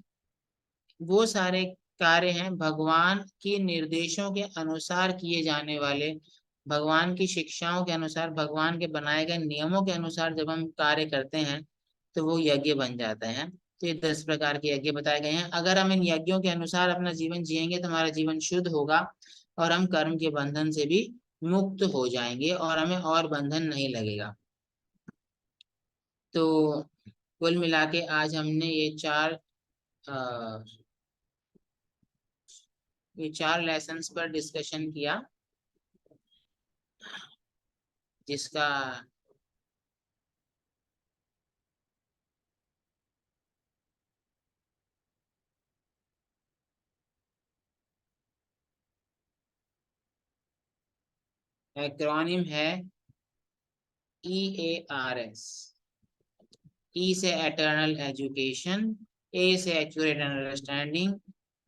वो सारे कार्य हैं भगवान के निर्देशों के अनुसार किए जाने वाले, भगवान की शिक्षाओं के अनुसार, भगवान के बनाए गए नियमों के अनुसार जब हम कार्य करते हैं, तो वो यज्ञ बन जाते हैं। तो ये 10 प्रकार के यज्ञ बताए गए हैं। अगर हम इन यज्ञों के अनुसार अपना जीवन जिएंगे तो हमारा जीवन शुद्ध होगा, और हम कर्म के बंधन से भी मुक्त हो जाएंगे, और हमें और बंधन नहीं लगेगा। तो कुल मिला के आज हमने ये चार लेसन्स पर डिस्कशन किया, जिसका एक्रोनिम है EARS। ई से एटर्नल एजुकेशन, ए से एक्यूरेट अंडरस्टैंडिंग,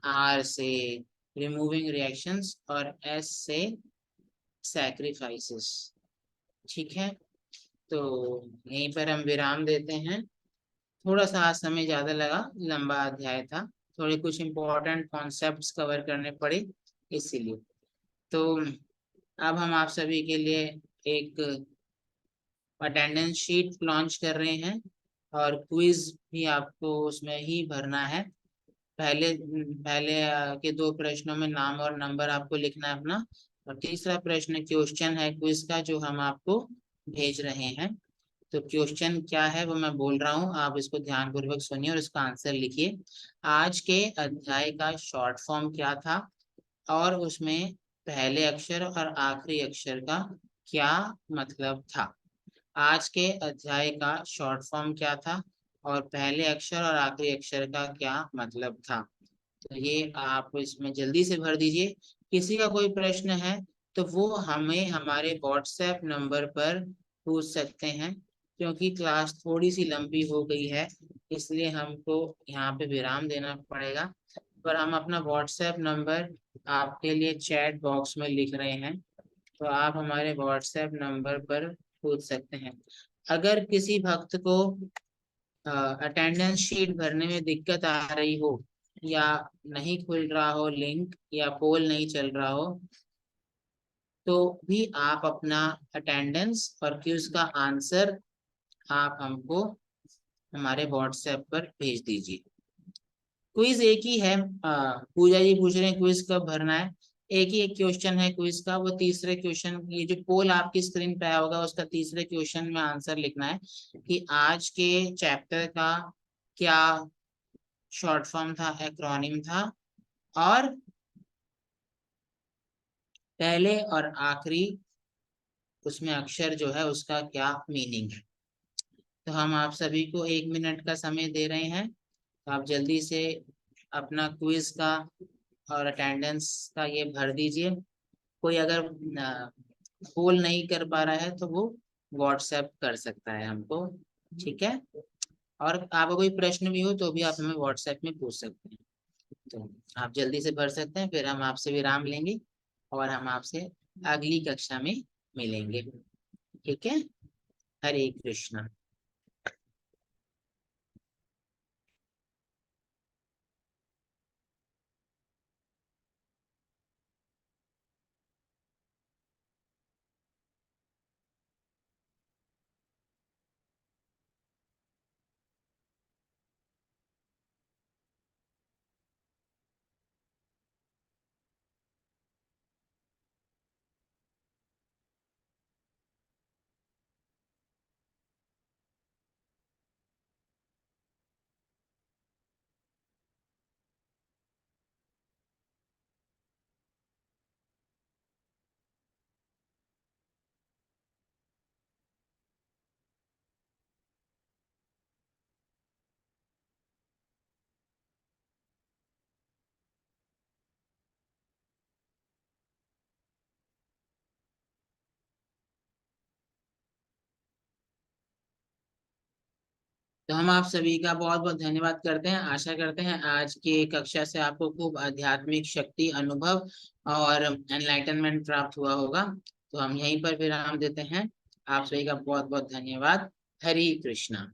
आर से रिमूविंग रिएक्शंस, और एस से सैक्रिफाइसेस। ठीक है, तो यहीं पर हम विराम देते हैं। थोड़ा सा आज समय ज्यादा लगा, लंबा अध्याय था, थोड़े कुछ इंपॉर्टेंट कॉन्सेप्ट्स कवर करने पड़े, इसीलिए। तो अब हम आप सभी के लिए एक अटेंडेंस शीट लॉन्च कर रहे हैं, और क्विज भी आपको उसमें ही भरना है। पहले पहले के दो प्रश्नों में नाम और नंबर आपको लिखना है अपना, और तीसरा प्रश्न क्वेश्चन है क्विज का जो हम आपको भेज रहे हैं। तो क्वेश्चन क्या है वो मैं बोल रहा हूँ, आप इसको ध्यानपूर्वक सुनिए और इसका आंसर लिखिए। आज के अध्याय का शॉर्ट फॉर्म क्या था, और उसमें पहले अक्षर और आखिरी अक्षर का क्या मतलब था। आज के अध्याय का शॉर्ट फॉर्म क्या था, और पहले अक्षर और आखिरी अक्षर का क्या मतलब था। तो ये आप इसमें जल्दी से भर दीजिए। किसी का कोई प्रश्न है तो वो हमें हमारे व्हाट्सएप नंबर पर पूछ सकते हैं। क्योंकि क्लास थोड़ी सी लंबी हो गई है, इसलिए हमको यहाँ पे विराम देना पड़ेगा। पर हम अपना व्हाट्सएप नंबर आपके लिए चैट बॉक्स में लिख रहे हैं, तो आप हमारे व्हाट्सएप नंबर पर पूछ सकते हैं। अगर किसी भक्त को अटेंडेंस शीट भरने में दिक्कत आ रही हो, या नहीं खुल रहा हो लिंक, या पोल नहीं चल रहा हो, तो भी आप अपना अटेंडेंस और क्विज का आंसर आप हमको हमारे व्हाट्सएप पर भेज दीजिए। क्विज एक ही है, पूजा जी पूछ रहे हैं क्विज कब भरना है। एक ही एक क्वेश्चन है क्विज का, वो तीसरे क्वेश्चन, ये जो पोल आपकी स्क्रीन पे आया होगा उसका तीसरे क्वेश्चन में आंसर लिखना है कि आज के चैप्टर का क्या शॉर्ट फॉर्म था, एक्रोनिम था, और पहले और आखिरी उसमें अक्षर जो है उसका क्या मीनिंग है। तो हम आप सभी को 1 मिनट का समय दे रहे हैं, तो आप जल्दी से अपना क्विज का और अटेंडेंस का ये भर दीजिए। कोई अगर पोल नहीं कर पा रहा है तो वो व्हाट्सएप कर सकता है हमको, ठीक है। और आपका कोई प्रश्न भी हो तो भी आप हमें व्हाट्सएप में पूछ सकते हैं। तो आप जल्दी से भर सकते हैं, फिर हम आपसे विराम लेंगे और हम आपसे अगली कक्षा में मिलेंगे, ठीक है। हरे कृष्णा। तो हम आप सभी का बहुत बहुत धन्यवाद करते हैं। आशा करते हैं आज की कक्षा से आपको खूब आध्यात्मिक शक्ति, अनुभव और एनलाइटनमेंट प्राप्त हुआ होगा। तो हम यहीं पर विराम देते हैं। आप सभी का बहुत बहुत धन्यवाद। हरे कृष्णा।